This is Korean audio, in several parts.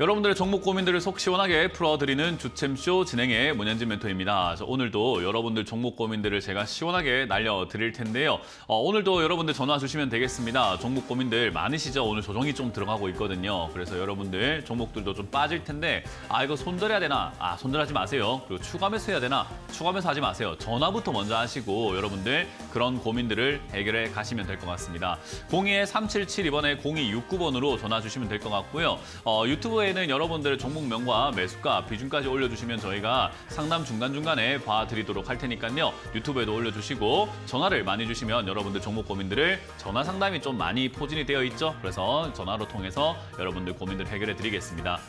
여러분들의 종목 고민들을 속 시원하게 풀어드리는 주챔쇼 진행의 문현진 멘토입니다. 오늘도 여러분들 종목 고민들을 제가 시원하게 날려드릴 텐데요. 오늘도 여러분들 전화 주시면 되겠습니다. 종목 고민들 많으시죠? 오늘 조정이 좀 들어가고 있거든요. 그래서 여러분들 종목들도 좀 빠질 텐데 이거 손절해야 되나? 손절하지 마세요. 그리고 추가 매수해야 되나? 추가 매수하지 마세요. 전화부터 먼저 하시고 여러분들 그런 고민들을 해결해 가시면 될 것 같습니다. 02-377 0269번으로 전화 주시면 될 것 같고요. 유튜브에는 여러분들의 종목명과 매수가, 비중까지 올려주시면 저희가 상담 중간중간에 봐드리도록 할 테니까요. 유튜브에도 올려주시고 전화를 많이 주시면 여러분들 종목 고민들을 전화 상담이 좀 많이 포진이 되어 있죠. 그래서 전화로 통해서 여러분들 고민들 해결해 드리겠습니다.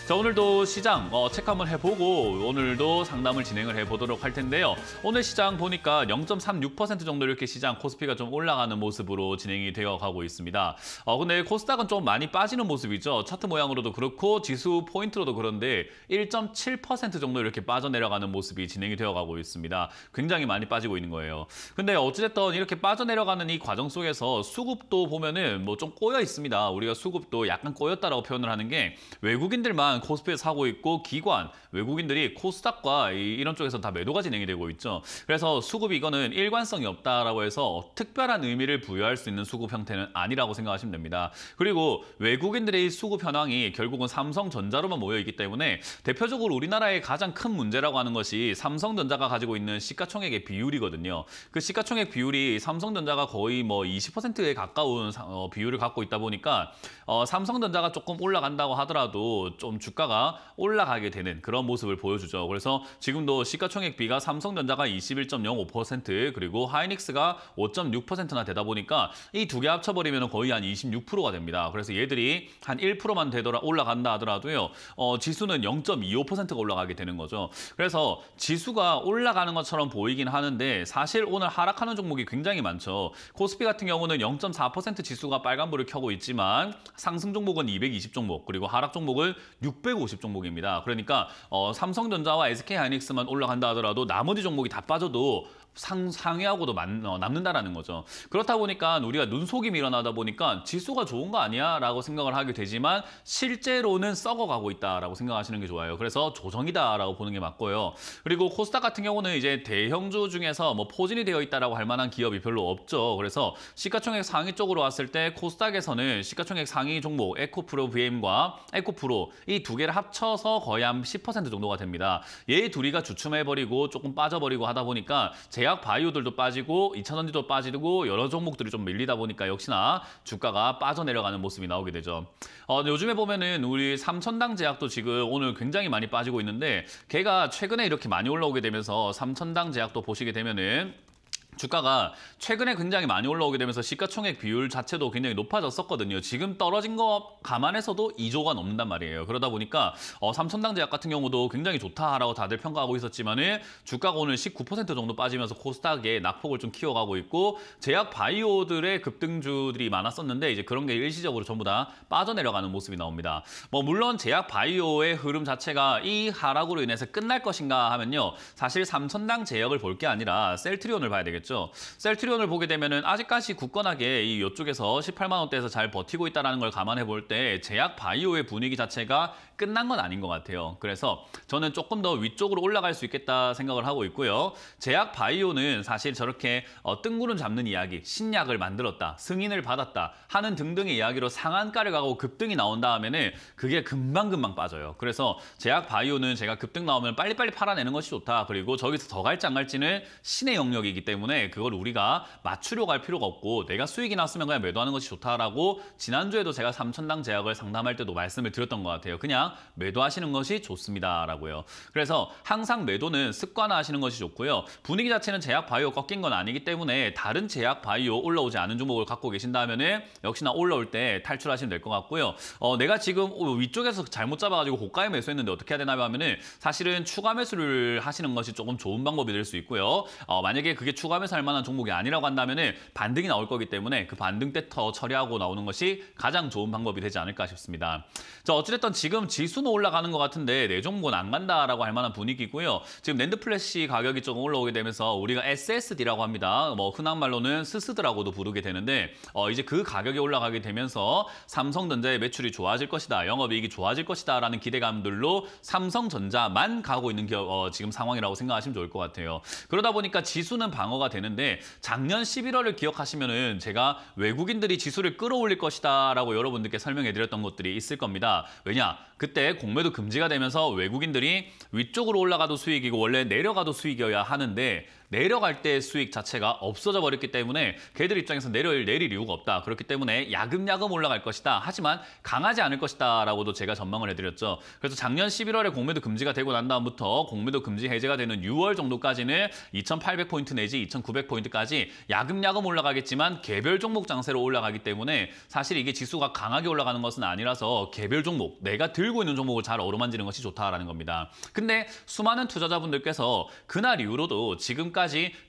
자, 오늘도 시장 체크 한번 해보고 오늘도 상담을 진행을 해보도록 할 텐데요. 오늘 시장 보니까 0.36% 정도 이렇게 시장 코스피가 좀 올라가는 모습으로 진행이 되어 가고 있습니다. 근데 코스닥은 좀 많이 빠지는 모습이죠. 차트 모양으로도 그렇고 지수 포인트로도 그런데 1.7% 정도 이렇게 빠져내려가는 모습이 진행이 되어 가고 있습니다. 굉장히 많이 빠지고 있는 거예요. 근데 어찌됐든 이렇게 빠져내려가는 이 과정 속에서 수급도 보면은 뭐 좀 꼬여 있습니다. 우리가 수급도 약간 꼬였다라고 표현을 하는 게 외국인들만 코스피에 사고 있고 기관, 외국인들이 코스닥과 이런 쪽에서 다 매도가 진행이 되고 있죠. 그래서 수급이 이거는 일관성이 없다라고 해서 특별한 의미를 부여할 수 있는 수급 형태는 아니라고 생각하시면 됩니다. 그리고 외국인들의 수급 현황이 결국은 삼성전자로만 모여있기 때문에 대표적으로 우리나라의 가장 큰 문제라고 하는 것이 삼성전자가 가지고 있는 시가총액의 비율이거든요. 그 시가총액 비율이 삼성전자가 거의 뭐 20%에 가까운 비율을 갖고 있다 보니까 삼성전자가 조금 올라간다고 하더라도 좀 주가가 올라가게 되는 그런 모습을 보여주죠. 그래서 지금도 시가총액 비가 삼성전자가 21.05% 그리고 하이닉스가 5.6%나 되다 보니까 이 두 개 합쳐버리면 거의 한 26%가 됩니다. 그래서 얘들이 한 1%만 되더라 올라간다 하더라도요. 지수는 0.25%가 올라가게 되는 거죠. 그래서 지수가 올라가는 것처럼 보이긴 하는데 사실 오늘 하락하는 종목이 굉장히 많죠. 코스피 같은 경우는 0.4% 지수가 빨간불을 켜고 있지만 상승 종목은 220 종목 그리고 하락 종목은 650 종목입니다. 그러니까 삼성전자와 SK하이닉스만 올라간다 하더라도 나머지 종목이 다 빠져도 상회하고도 남는다라는 거죠. 그렇다 보니까 우리가 눈속임이 일어나다 보니까 지수가 좋은 거 아니야? 라고 생각을 하게 되지만 실제로는 썩어가고 있다라고 생각하시는 게 좋아요. 그래서 조정이다라고 보는 게 맞고요. 그리고 코스닥 같은 경우는 이제 대형주 중에서 뭐 포진이 되어 있다라고 할 만한 기업이 별로 없죠. 그래서 시가총액 상위 쪽으로 왔을 때 코스닥에서는 시가총액 상위 종목 에코프로 VM과 에코프로 이 두 개를 합쳐서 거의 한 10% 정도가 됩니다. 얘 둘이가 주춤해버리고 조금 빠져버리고 하다 보니까 제약 바이오들도 빠지고 2차전지도 빠지고 여러 종목들이 좀 밀리다 보니까 역시나 주가가 빠져내려가는 모습이 나오게 되죠. 요즘에 보면은 우리 삼천당 제약도 지금 오늘 굉장히 많이 빠지고 있는데 걔가 최근에 이렇게 많이 올라오게 되면서 삼천당 제약도 보시게 되면은 주가가 최근에 굉장히 많이 올라오게 되면서 시가총액 비율 자체도 굉장히 높아졌었거든요. 지금 떨어진 거 감안해서도 2조가 넘는단 말이에요. 그러다 보니까 삼천당 제약 같은 경우도 굉장히 좋다라고 다들 평가하고 있었지만은 주가가 오늘 19% 정도 빠지면서 코스닥에 낙폭을 좀 키워가고 있고 제약 바이오들의 급등주들이 많았었는데 이제 그런 게 일시적으로 전부 다 빠져내려가는 모습이 나옵니다. 뭐 물론 제약 바이오의 흐름 자체가 이 하락으로 인해서 끝날 것인가 하면요. 사실 삼천당 제약을 볼 게 아니라 셀트리온을 봐야 되겠죠. 셀트리온을 보게 되면은 아직까지 굳건하게 이쪽에서 18만 원대에서 잘 버티고 있다는 걸 감안해 볼 때 제약 바이오의 분위기 자체가 끝난 건 아닌 것 같아요. 그래서 저는 조금 더 위쪽으로 올라갈 수 있겠다 생각을 하고 있고요. 제약 바이오는 사실 저렇게 뜬구름 잡는 이야기, 신약을 만들었다, 승인을 받았다 하는 등등의 이야기로 상한가를 가고 급등이 나온 다음에는 그게 금방금방 빠져요. 그래서 제약 바이오는 제가 급등 나오면 빨리빨리 팔아내는 것이 좋다. 그리고 저기서 더 갈지 안 갈지는 신의 영역이기 때문에 그걸 우리가 맞추려고 할 필요가 없고 내가 수익이 났으면 그냥 매도하는 것이 좋다라고 지난주에도 제가 삼천당 제약을 상담할 때도 말씀을 드렸던 것 같아요. 그냥 매도하시는 것이 좋습니다라고요. 그래서 항상 매도는 습관화하시는 것이 좋고요. 분위기 자체는 제약 바이오 꺾인 건 아니기 때문에 다른 제약 바이오 올라오지 않은 종목을 갖고 계신다면은 역시나 올라올 때 탈출하시면 될 것 같고요. 내가 지금 위쪽에서 잘못 잡아가지고 고가에 매수했는데 어떻게 해야 되나 하면은 사실은 추가 매수를 하시는 것이 조금 좋은 방법이 될 수 있고요. 만약에 그게 추가 매수 추가하면서 할 만한 종목이 아니라고 한다면은 반등이 나올 거기 때문에 그 반등 때 더 처리하고 나오는 것이 가장 좋은 방법이 되지 않을까 싶습니다. 자, 어찌됐든 지금 지수는 올라가는 것 같은데 내 종목은 안 간다라고 할 만한 분위기고요. 지금 낸드 플래시 가격이 조금 올라오게 되면서 우리가 SSD라고 합니다. 뭐 흔한 말로는 스스드라고도 부르게 되는데 이제 그 가격이 올라가게 되면서 삼성전자의 매출이 좋아질 것이다, 영업이익이 좋아질 것이다라는 기대감들로 삼성전자만 가고 있는 지금 상황이라고 생각하시면 좋을 것 같아요. 그러다 보니까 지수는 방어가 되는데 작년 11월을 기억하시면은 제가 외국인들이 지수를 끌어올릴 것이다라고 여러분들께 설명해드렸던 것들이 있을 겁니다. 왜냐? 그때 공매도 금지가 되면서 외국인들이 위쪽으로 올라가도 수익이고 원래 내려가도 수익이어야 하는데 내려갈 때 수익 자체가 없어져 버렸기 때문에 걔들 입장에서 내릴 이유가 없다. 그렇기 때문에 야금야금 올라갈 것이다. 하지만 강하지 않을 것이다 라고도 제가 전망을 해드렸죠. 그래서 작년 11월에 공매도 금지가 되고 난 다음부터 공매도 금지 해제가 되는 6월 정도까지는 2,800포인트 내지 2,900포인트까지 야금야금 올라가겠지만 개별 종목 장세로 올라가기 때문에 사실 이게 지수가 강하게 올라가는 것은 아니라서 개별 종목, 내가 들고 있는 종목을 잘 어루만지는 것이 좋다라는 겁니다. 근데 수많은 투자자분들께서 그날 이후로도 지금까지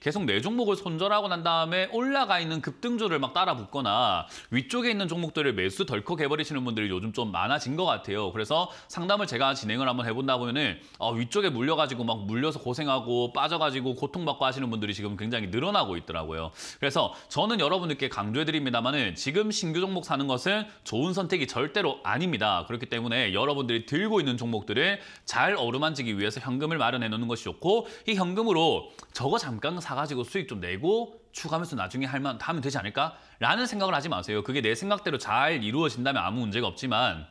계속 내 종목을 손절하고 난 다음에 올라가 있는 급등주를 막 따라 붙거나 위쪽에 있는 종목들을 매수 덜컥 해버리시는 분들이 요즘 좀 많아진 것 같아요. 그래서 상담을 제가 진행을 한번 해본다 보면은 위쪽에 물려가지고 막 물려서 고생하고 빠져가지고 고통받고 하시는 분들이 지금 굉장히 늘어나고 있더라고요. 그래서 저는 여러분들께 강조해드립니다만은 지금 신규 종목 사는 것은 좋은 선택이 절대로 아닙니다. 그렇기 때문에 여러분들이 들고 있는 종목들을 잘 어루만지기 위해서 현금을 마련해 놓는 것이 좋고 이 현금으로 저거 잠깐 사가지고 수익 좀 내고 추가 매수 나중에 하면 되지 않을까? 라는 생각을 하지 마세요. 그게 내 생각대로 잘 이루어진다면 아무 문제가 없지만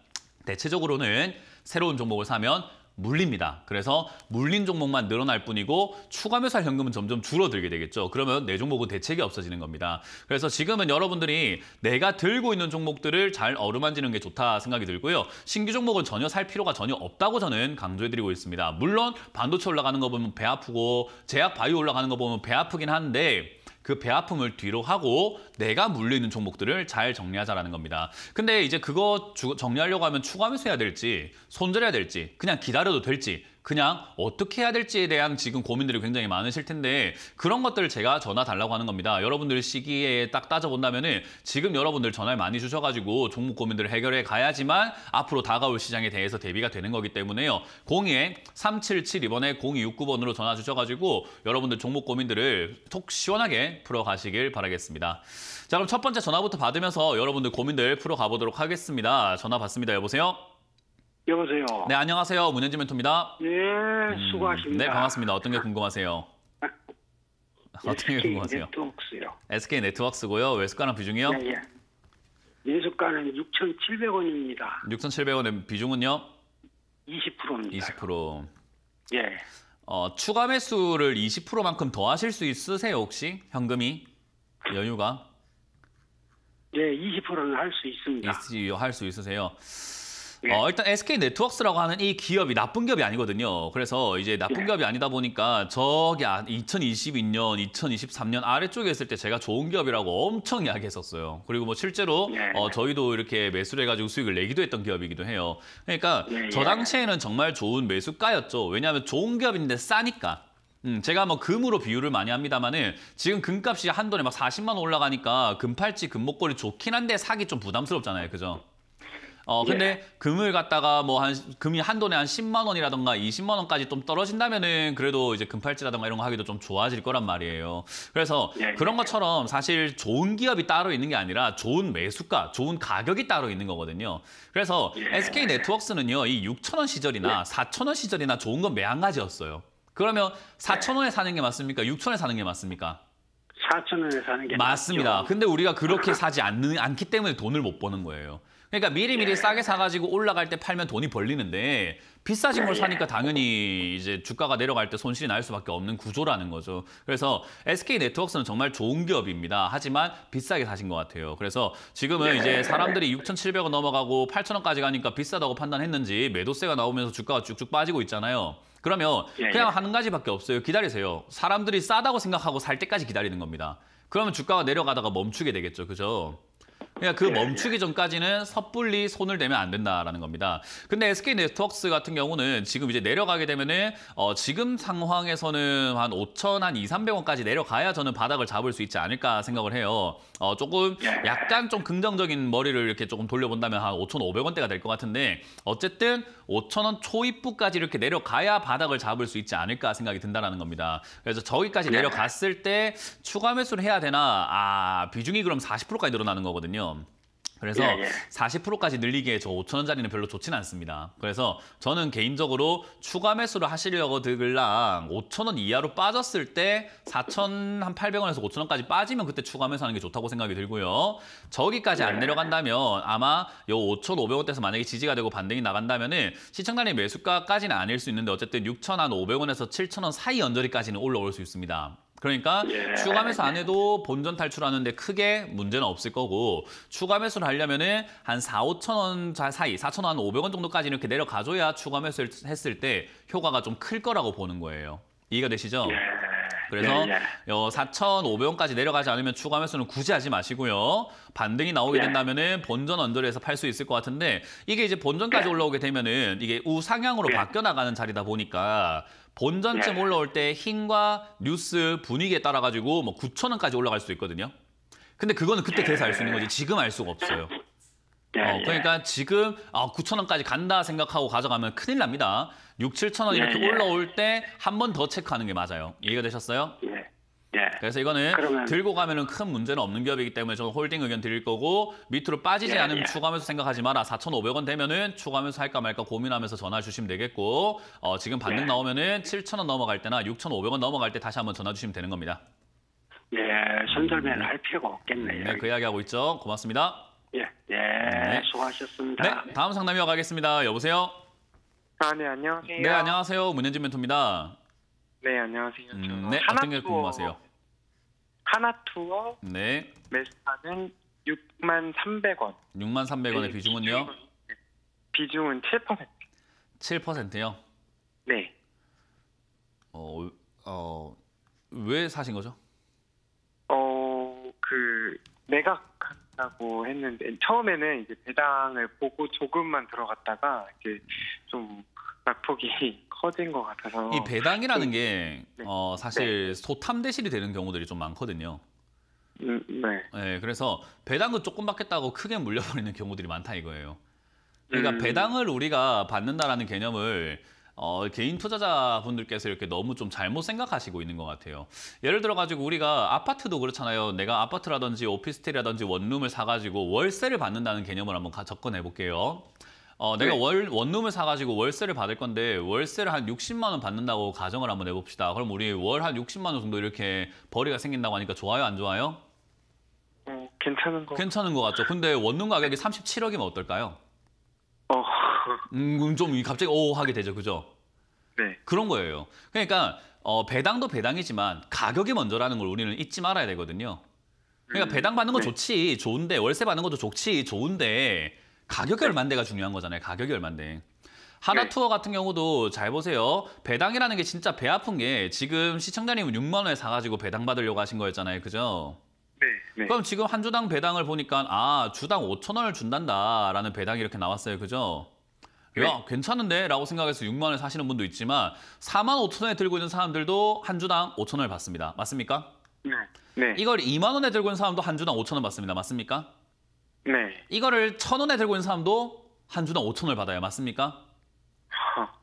대체적으로는 새로운 종목을 사면 물립니다. 그래서 물린 종목만 늘어날 뿐이고 추가 매수할 현금은 점점 줄어들게 되겠죠. 그러면 내 종목은 대책이 없어지는 겁니다. 그래서 지금은 여러분들이 내가 들고 있는 종목들을 잘 어루만지는 게 좋다 생각이 들고요. 신규 종목은 전혀 살 필요가 전혀 없다고 저는 강조해드리고 있습니다. 물론 반도체 올라가는 거 보면 배 아프고 제약 바이오 올라가는 거 보면 배 아프긴 한데 그 배 아픔을 뒤로 하고 내가 물리는 종목들을 잘 정리하자라는 겁니다. 근데 이제 그거 정리하려고 하면 추가 매수해야 될지 손절해야 될지 그냥 기다려도 될지 그냥 어떻게 해야 될지에 대한 지금 고민들이 굉장히 많으실 텐데 그런 것들을 제가 전화 달라고 하는 겁니다. 여러분들 시기에 딱 따져본다면은 지금 여러분들 전화를 많이 주셔가지고 종목 고민들을 해결해 가야지만 앞으로 다가올 시장에 대해서 대비가 되는 거기 때문에요. 02-3772번에 0269번으로 전화 주셔가지고 여러분들 종목 고민들을 속 시원하게 풀어가시길 바라겠습니다. 자, 그럼 첫 번째 전화부터 받으면서 여러분들 고민들 풀어가보도록 하겠습니다. 전화 받습니다. 여보세요? 여보세요. 네, 안녕하세요. 문현지 멘토입니다. 네, 수고하십니다. 네, 반갑습니다. 어떤 게 궁금하세요? 어떤 게 궁금하세요? 네트워크스요. SK 네트워크스고요. 매수가랑 비중이요? 네, 예. 매수가는 6,700원입니다. 6,700원의 비중은요? 20%입니다. 20%. 예. 추가 매수를 20%만큼 더 하실 수 있으세요, 혹시? 현금이? 여유가? 네, 20%는 할 수 있습니다. 할 수 있으세요? 네. 일단 SK 네트워크스라고 하는 이 기업이 나쁜 기업이 아니거든요. 그래서 이제 나쁜 기업이 아니다 보니까 저기 2022년, 2023년 아래쪽에 있을 때 제가 좋은 기업이라고 엄청 이야기했었어요. 그리고 뭐 실제로 저희도 이렇게 매수를 해가지고 수익을 내기도 했던 기업이기도 해요. 그러니까 저 당시에는 정말 좋은 매수가였죠. 왜냐하면 좋은 기업인데 싸니까. 제가 뭐 금으로 비유를 많이 합니다만은 지금 금값이 한돈에 막 40만 원 올라가니까 금팔찌, 금목걸이 좋긴 한데 사기 좀 부담스럽잖아요. 그죠? 근데 금을 갖다가 금이 한돈에 한 10만 원이라던가 20만 원까지 좀 떨어진다면은 그래도 이제 금팔찌라던가 이런 거 하기도 좀 좋아질 거란 말이에요. 그래서 그런 것처럼 사실 좋은 기업이 따로 있는 게 아니라 좋은 매수가, 좋은 가격이 따로 있는 거거든요. 그래서 SK 네트워크스는요, 이 6,000원 시절이나 4,000원 시절이나 좋은 건 매한가지였어요. 그러면 4,000원에 사는 게 맞습니까? 6,000원에 사는 게 맞습니까? 4,000원에 사는 게 맞습니다. 맞죠. 근데 우리가 그렇게 사지 않기 때문에 돈을 못 버는 거예요. 그러니까 미리미리 싸게 사가지고 올라갈 때 팔면 돈이 벌리는데 비싸진 걸 사니까 당연히 이제 주가가 내려갈 때 손실이 날 수밖에 없는 구조라는 거죠. 그래서 SK 네트워크스는 정말 좋은 기업입니다. 하지만 비싸게 사신 것 같아요. 그래서 지금은 이제 사람들이 6,700원 넘어가고 8,000원까지 가니까 비싸다고 판단했는지 매도세가 나오면서 주가가 쭉쭉 빠지고 있잖아요. 그러면 그냥 한 가지밖에 없어요. 기다리세요. 사람들이 싸다고 생각하고 살 때까지 기다리는 겁니다. 그러면 주가가 내려가다가 멈추게 되겠죠. 그죠? 그러니까 그 멈추기 전까지는 섣불리 손을 대면 안 된다라는 겁니다. 근데 SK네트워크스 같은 경우는 지금 이제 내려가게 되면은 지금 상황에서는 한 5천 한 2, 300원까지 내려가야 저는 바닥을 잡을 수 있지 않을까 생각을 해요. 조금 약간 좀 긍정적인 머리를 이렇게 조금 돌려본다면 한 5,500원대가 될 것 같은데 어쨌든 5,000원 초입부까지 이렇게 내려가야 바닥을 잡을 수 있지 않을까 생각이 든다라는 겁니다. 그래서 저기까지 내려갔을 때 추가 매수를 해야 되나? 비중이 그럼 40%까지 늘어나는 거거든요. 그래서 40%까지 늘리기에 저 5,000원짜리는 별로 좋지는 않습니다. 그래서 저는 개인적으로 추가 매수를 하시려고 들랑 5,000원 이하로 빠졌을 때 4,800원에서 5,000원까지 빠지면 그때 추가 매수하는 게 좋다고 생각이 들고요. 저기까지 안 내려간다면 아마 요 5,500원대에서 만약에 지지가 되고 반등이 나간다면은 시청자님 매수가까지는 아닐 수 있는데 어쨌든 6,500원에서 7,000원 사이 언저리까지는 올라올 수 있습니다. 그러니까 추가 매수 안 해도 본전 탈출하는데 크게 문제는 없을 거고 추가 매수를 하려면은 한 4, 5천 원 사이, 4천 원, 500원 정도까지 이렇게 내려가줘야 추가 매수를 했을 때 효과가 좀 클 거라고 보는 거예요. 이해가 되시죠? 그래서 4,500원까지 내려가지 않으면 추가 매수는 굳이 하지 마시고요. 반등이 나오게 된다면은 본전 언저리에서 팔 수 있을 것 같은데 이게 이제 본전까지 올라오게 되면은 이게 우상향으로 바뀌어 나가는 자리다 보니까 본전쯤 올라올 때 힘과 뉴스 분위기에 따라 가지고 뭐 9,000원까지 올라갈 수도 있거든요. 근데 그거는 그때 돼서 알 수 있는 거지 지금 알 수가 없어요. 그러니까 지금 9,000원까지 간다 생각하고 가져가면 큰일 납니다. 6, 7,000원 이렇게 올라올 때 한 번 더 체크하는 게 맞아요. 이해가 되셨어요? 그래서 이거는 들고 가면은 큰 문제는 없는 기업이기 때문에 저는 홀딩 의견 드릴 거고 밑으로 빠지지 않으면 추가하면서 생각하지 마라. 4,500원 되면은 추가하면서 할까 말까 고민하면서 전화 주시면 되겠고 지금 반등 나오면은 7,000원 넘어갈 때나 6,500원 넘어갈 때 다시 한번 전화 주시면 되는 겁니다. 손절매를 할 필요가 없겠네요. 네, 그 이야기하고 있죠. 고맙습니다. 수고하셨습니다. 네, 다음 상담 이어가겠습니다. 여보세요? 네, 안녕하세요. 네, 안녕하세요. 문현진 멘토입니다. 네, 안녕하세요. 네, 어떤 게 궁금하세요? 하나투어 네. 매수가는 63,300원. 63,300원의 비중은요? 비중은 7%. 7%요? 네. 왜 사신 거죠? 매각한다고 했는데 처음에는 이제 배당을 보고 조금만 들어갔다가 이제 좀 낙폭이 커진 것 같아서 이 배당이라는 게 사실 소탐대실이 되는 경우들이 좀 많거든요. 네. 그래서 배당은 조금 받겠다고 크게 물려버리는 경우들이 많다 이거예요. 그러니까 배당을 우리가 받는다라는 개념을 개인 투자자분들께서 이렇게 너무 좀 잘못 생각하시고 있는 것 같아요. 예를 들어가지고 우리가 아파트도 그렇잖아요. 내가 아파트라든지 오피스텔이라든지 원룸을 사가지고 월세를 받는다는 개념을 한번 접근해 볼게요. 내가 원룸을 사가지고 월세를 받을 건데 월세를 한 60만 원 받는다고 가정을 한번 해봅시다. 그럼 우리 월 한 60만 원 정도 이렇게 벌이가 생긴다고 하니까 좋아요, 안 좋아요? 괜찮은 것 같죠. 근데 원룸 가격이 37억이면 어떨까요? 좀 갑자기 하게 되죠, 그죠? 네. 그런 거예요. 그러니까 배당도 배당이지만 가격이 먼저라는 걸 우리는 잊지 말아야 되거든요. 그러니까 배당 받는 건 좋은데 월세 받는 것도 좋은데 가격이 얼만데가 중요한 거잖아요. 가격이 얼만데. 하나투어 같은 경우도 잘 보세요. 배당이라는 게 진짜 배 아픈 게 지금 시청자님은 6만 원에 사가지고 배당 받으려고 하신 거였잖아요, 그죠? 네. 그럼 지금 한 주당 배당을 보니까 주당 5,000원을 준단다라는 배당이 이렇게 나왔어요, 그죠? 야, 괜찮은데? 라고 생각해서 6만 원에 사시는 분도 있지만 4만 5천 원에 들고 있는 사람들도 한 주당 5천 원을 받습니다. 맞습니까? 네. 이걸 2만 원에 들고 있는 사람도 한 주당 5천 원 받습니다. 맞습니까? 네. 이거를 1,000원에 들고 있는 사람도 한 주당 5천 원을 받아요. 맞습니까?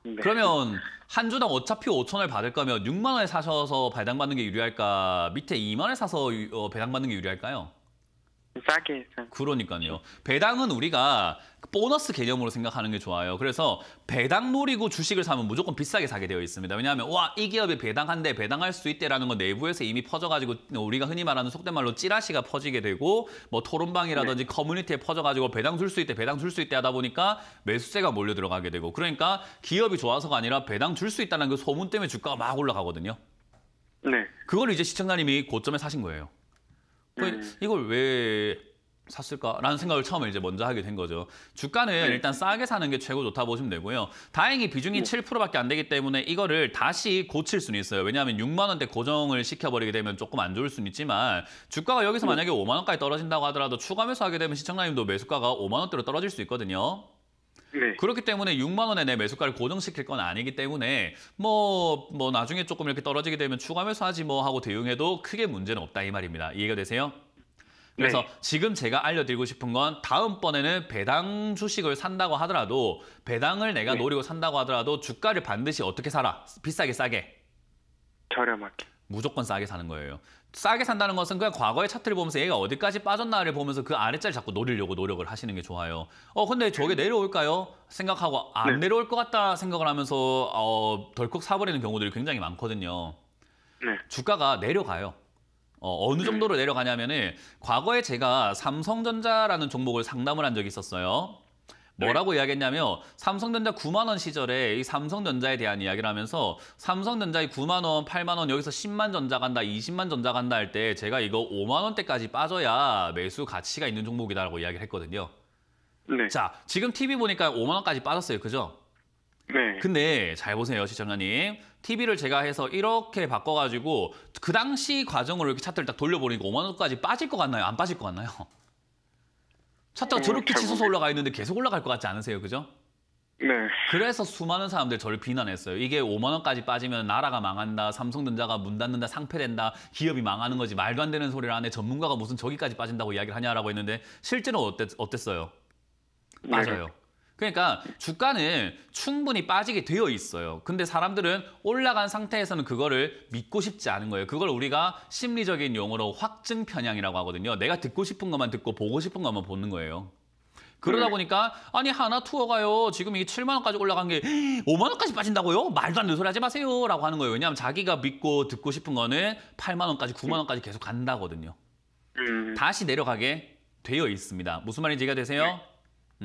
네. 그러면 한 주당 어차피 5천 원을 받을 거면 6만 원에 사셔서 배당받는 게 유리할까? 밑에 2만 원에 사서 배당받는 게 유리할까요? 싸게 해서. 그러니까요. 배당은 우리가 보너스 개념으로 생각하는 게 좋아요. 그래서 배당 노리고 주식을 사면 무조건 비싸게 사게 되어 있습니다. 왜냐하면 이 기업이 배당한대, 배당할 수 있대라는 건 내부에서 이미 퍼져가지고 우리가 흔히 말하는 속된 말로 찌라시가 퍼지게 되고 뭐 토론방이라든지 커뮤니티에 퍼져가지고 배당 줄 수 있대, 배당 줄 수 있대 하다 보니까 매수세가 몰려 들어가게 되고 그러니까 기업이 좋아서가 아니라 배당 줄 수 있다는 그 소문 때문에 주가가 막 올라가거든요. 네. 그걸 이제 시청자님이 고점에 사신 거예요. 이걸 왜 샀을까라는 생각을 처음에 이제 먼저 하게 된 거죠. 주가는 일단 싸게 사는 게 최고 좋다 보시면 되고요. 다행히 비중이 7%밖에 안 되기 때문에 이거를 다시 고칠 수는 있어요. 왜냐하면 6만 원대 고정을 시켜버리게 되면 조금 안 좋을 수는 있지만 주가가 여기서 만약에 5만 원까지 떨어진다고 하더라도 추가 매수하게 되면 시청자님도 매수가가 5만 원대로 떨어질 수 있거든요. 네. 그렇기 때문에 6만 원에 내 매수가를 고정시킬 건 아니기 때문에 뭐 나중에 조금 이렇게 떨어지게 되면 추가 매수하지 뭐 하고 대응해도 크게 문제는 없다 이 말입니다. 이해가 되세요? 그래서 네. 지금 제가 알려드리고 싶은 건 다음번에는 배당 주식을 산다고 하더라도 배당을 내가 네. 노리고 산다고 하더라도 주가를 반드시 어떻게 사라? 비싸게 싸게. 저렴하게. 무조건 싸게 사는 거예요. 싸게 산다는 것은 그냥 과거의 차트를 보면서 얘가 어디까지 빠졌나를 보면서 그 아래자리 자꾸 노리려고 노력을 하시는 게 좋아요. 근데 저게 내려올까요? 생각하고 안 네. 내려올 것 같다 생각을 하면서 덜컥 사버리는 경우들이 굉장히 많거든요. 네. 주가가 내려가요. 어느 정도로 내려가냐면은 과거에 제가 삼성전자라는 종목을 상담을 한 적이 있었어요. 뭐라고 이야기했냐면 삼성전자 9만 원 시절에 이 삼성전자에 대한 이야기를 하면서 삼성전자의 9만 원, 8만 원 여기서 10만 전자 간다, 20만 전자 간다 할 때 제가 이거 5만 원대까지 빠져야 매수 가치가 있는 종목이다라고 이야기를 했거든요. 네. 자, 지금 TV 보니까 5만 원까지 빠졌어요. 그죠? 네. 근데 잘 보세요, 시청자님. TV를 제가 해서 이렇게 바꿔가지고 그 당시 과정으로 이렇게 차트를 딱 돌려보니까 5만 원까지 빠질 것 같나요? 안 빠질 것 같나요? 차트가 저렇게 잘 치솟아 올라가 있는데 계속 올라갈 것 같지 않으세요? 그죠? 네. 그래서 수많은 사람들이 저를 비난했어요. 이게 5만 원까지 빠지면 나라가 망한다, 삼성전자가 문 닫는다, 상폐된다, 기업이 망하는 거지, 말도 안 되는 소리를 하네, 전문가가 무슨 저기까지 빠진다고 이야기를 하냐라고 했는데 실제로 어땠어요? 빠져요. 그러니까 주가는 충분히 빠지게 되어 있어요. 근데 사람들은 올라간 상태에서는 그거를 믿고 싶지 않은 거예요. 그걸 우리가 심리적인 용어로 확증 편향이라고 하거든요. 내가 듣고 싶은 것만 듣고 보고 싶은 것만 보는 거예요. 그러다 보니까 아니 하나투어가요. 지금 이게 7만 원까지 올라간 게 5만 원까지 빠진다고요? 말도 안 되는 소리 하지 마세요. 라고 하는 거예요. 왜냐하면 자기가 믿고 듣고 싶은 거는 8만 원까지 9만 원까지 계속 간다거든요. 다시 내려가게 되어 있습니다. 무슨 말인지 이해가 되세요?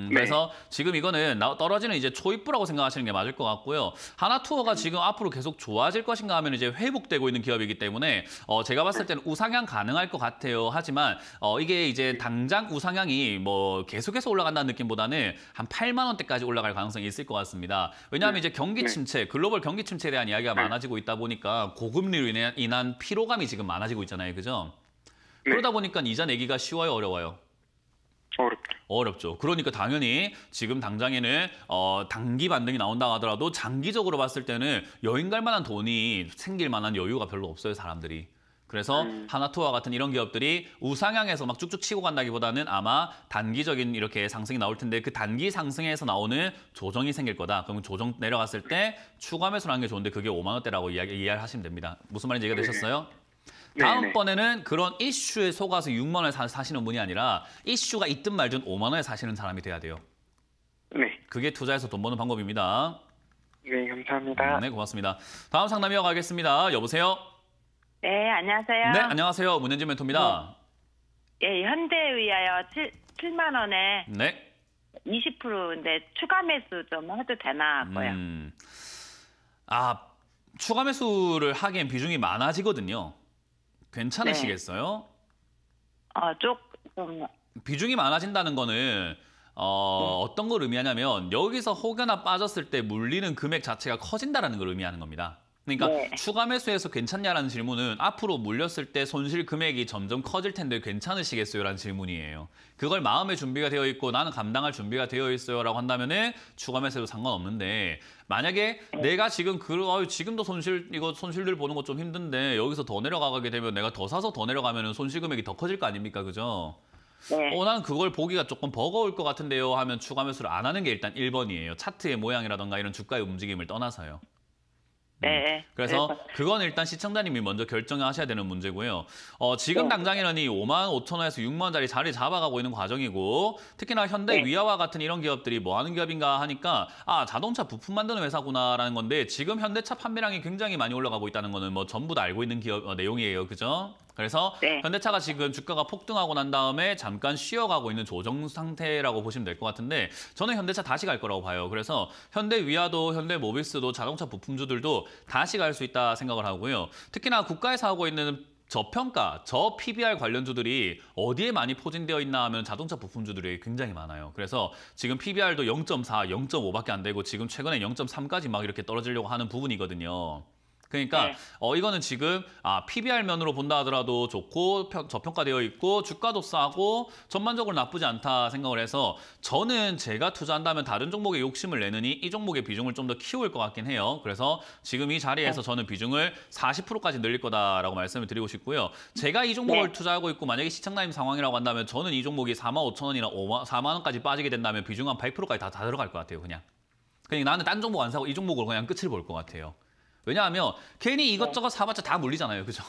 그래서 지금 이거는 떨어지는 이제 초입부라고 생각하시는 게 맞을 것 같고요. 하나투어가 지금 앞으로 계속 좋아질 것인가 하면 이제 회복되고 있는 기업이기 때문에 제가 봤을 때는 우상향 가능할 것 같아요. 하지만 이게 이제 당장 우상향이 뭐 계속해서 올라간다는 느낌보다는 한 8만 원대까지 올라갈 가능성이 있을 것 같습니다. 왜냐하면 이제 경기 침체, 글로벌 경기 침체에 대한 이야기가 많아지고 있다 보니까 고금리로 인한 피로감이 지금 많아지고 있잖아요. 그죠? 그러다 보니까 이자 내기가 쉬워요, 어려워요? 어렵죠. 그러니까 당연히 지금 당장에는 단기 반등이 나온다 하더라도 장기적으로 봤을 때는 여행 갈 만한 돈이 생길 만한 여유가 별로 없어요, 사람들이. 그래서 하나투어와 같은 이런 기업들이 우상향해서 막 쭉쭉 치고 간다기보다는 아마 단기적인 이렇게 상승이 나올 텐데 그 단기 상승에서 나오는 조정이 생길 거다. 그러면 조정 내려갔을 때 추가 매수를 하는 게 좋은데 그게 5만 원대라고 이해를 하시면 됩니다. 무슨 말인지 이해가 되셨어요? 다음번에는 그런 이슈에 속아서 6만 원에 사시는 분이 아니라 이슈가 있든 말든 5만 원에 사시는 사람이 돼야 돼요. 네. 그게 투자해서 돈 버는 방법입니다. 네, 감사합니다. 네, 고맙습니다. 다음 상담 이어가겠습니다. 여보세요? 네, 안녕하세요. 네, 안녕하세요. 문현진 멘토입니다. 예, 현대의하여 7만 원에 네. 20%인데 추가 매수 좀 해도 되나 하고요. 추가 매수를 하기엔 비중이 많아지거든요. 괜찮으시겠어요? 조금 비중이 많아진다는 거는 어떤 걸 의미하냐면 여기서 혹여나 빠졌을 때 물리는 금액 자체가 커진다는 걸 의미하는 겁니다. 그러니까 네. 추가 매수해서 괜찮냐라는 질문은 앞으로 물렸을 때 손실 금액이 점점 커질 텐데 괜찮으시겠어요? 라는 질문이에요. 그걸 마음의 준비가 되어 있고 나는 감당할 준비가 되어 있어요 라고 한다면은 추가 매수해도 상관없는데 만약에 내가 지금 지금도 손실들 보는 거 좀 힘든데 여기서 더 내려가게 되면 내가 더 사서 더 내려가면은 손실 금액이 더 커질 거 아닙니까? 그죠? 네. 나는 그걸 보기가 조금 버거울 것 같은데요 하면 추가 매수를 안 하는 게 일단 1번이에요. 차트의 모양이라던가 이런 주가의 움직임을 떠나서요. 네. 그래서 그건 일단 시청자님이 먼저 결정하셔야 되는 문제고요. 지금 당장에는 이 5만 5천 원에서 6만 원짜리 자리 잡아가고 있는 과정이고 특히나 현대위아와 같은 이런 기업들이 뭐 하는 기업인가 하니까 자동차 부품 만드는 회사구나라는 건데 지금 현대차 판매량이 굉장히 많이 올라가고 있다는 거는 뭐 전부 다 알고 있는 기업 내용이에요. 그죠? 그래서 현대차가 지금 주가가 폭등하고 난 다음에 잠깐 쉬어가고 있는 조정 상태라고 보시면 될 것 같은데 저는 현대차 다시 갈 거라고 봐요. 그래서 현대위아도 현대모비스도 자동차 부품주들도 다시 갈 수 있다 생각을 하고요. 특히나 국가에서 하고 있는 저평가, 저 PBR 관련주들이 어디에 많이 포진되어 있나 하면 자동차 부품주들이 굉장히 많아요. 그래서 지금 PBR도 0.4, 0.5밖에 안 되고 지금 최근에 0.3까지 막 이렇게 떨어지려고 하는 부분이거든요. 그러니까 네. 이거는 지금 PBR 면으로 본다 하더라도 좋고 저평가되어 있고 주가도 싸고 전반적으로 나쁘지 않다 생각을 해서 저는 제가 투자한다면 다른 종목에 욕심을 내느니 이 종목의 비중을 좀 더 키울 것 같긴 해요. 그래서 지금 이 자리에서 저는 비중을 40%까지 늘릴 거다라고 말씀을 드리고 싶고요. 제가 이 종목을 네. 투자하고 있고 만약에 시청자님 상황이라고 한다면 저는 이 종목이 45,000원이나 4만 원까지 빠지게 된다면 비중 한 8%까지 다 들어갈 것 같아요. 그냥 나는 딴 종목 안 사고 이 종목으로 그냥 끝을 볼 것 같아요. 왜냐하면 괜히 이것저것 사봤자 다 물리잖아요. 그죠?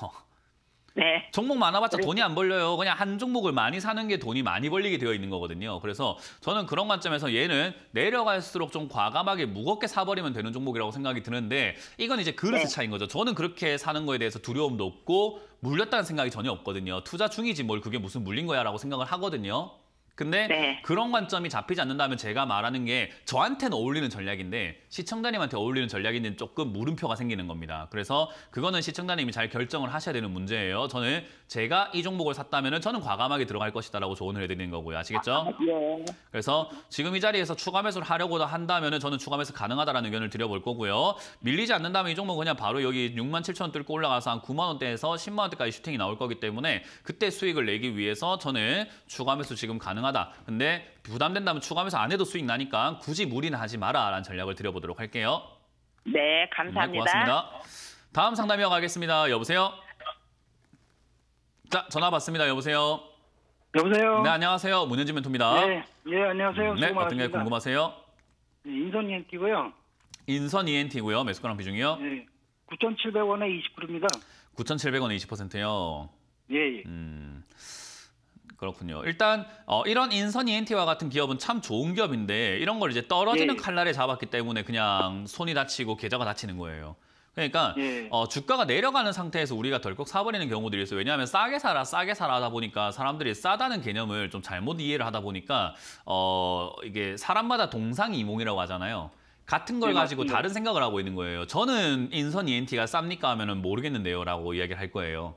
네. 종목 많아봤자 돈이 안 벌려요. 그냥 한 종목을 많이 사는 게 돈이 많이 벌리게 되어 있는 거거든요. 그래서 저는 그런 관점에서 얘는 내려갈수록 좀 과감하게 무겁게 사버리면 되는 종목이라고 생각이 드는데 이건 이제 그릇의 차이인 거죠. 저는 그렇게 사는 거에 대해서 두려움도 없고 물렸다는 생각이 전혀 없거든요. 투자 중이지 뭘 그게 무슨 물린 거야 라고 생각을 하거든요. 근데 네. 그런 관점이 잡히지 않는다면 제가 말하는 게 저한테는 어울리는 전략인데 시청자님한테 어울리는 전략인데 조금 물음표가 생기는 겁니다. 그래서 그거는 시청자님이 잘 결정을 하셔야 되는 문제예요. 저는 제가 이 종목을 샀다면 저는 과감하게 들어갈 것이다라고 조언을 해드리는 거고요. 아시겠죠? 예. 그래서 지금 이 자리에서 추가 매수를 하려고 한다면 저는 추가 매수 가능하다라는 의견을 드려볼 거고요. 밀리지 않는다면 이 종목 그냥 바로 여기 67,000원 뚫고 올라가서 한 9만 원대에서 10만 원대까지 슈팅이 나올 거기 때문에 그때 수익을 내기 위해서 저는 추가 매수 지금 가능하다. 근데 부담된다면 추가 매수 안 해도 수익 나니까 굳이 무리는 하지 마라라는 전략을 드려보도록 할게요. 네, 감사합니다. 네, 고맙습니다. 다음 상담 이어가겠습니다. 여보세요? 자, 전화 받습니다. 여보세요? 여보세요. 네, 안녕하세요. 문현진 멘토입니다. 네, 예, 안녕하세요. 네, 수고 어떤 게 많으십니다. 궁금하세요? 네, 인선 ENT고요. 인선 ENT고요. 매수가랑 비중이요? 네, 9,700원에 20%입니다. 9,700원에 20%요. 예, 예. 그렇군요. 일단 이런 인선 ENT와 같은 기업은 참 좋은 기업인데 이런 걸 이제 떨어지는 예. 칼날에 잡았기 때문에 그냥 손이 다치고 계좌가 다치는 거예요. 그러니까 예. 주가가 내려가는 상태에서 우리가 덜컥 사버리는 경우들이 있어요. 왜냐하면 싸게 사라 하다 보니까 사람들이 싸다는 개념을 좀 잘못 이해를 하다 보니까 이게 사람마다 동상이몽이라고 하잖아요. 같은 걸 네, 가지고 맞습니다. 다른 생각을 하고 있는 거예요. 저는 인선 ENT가 쌉니까 하면은 모르겠는데요 라고 이야기를 할 거예요.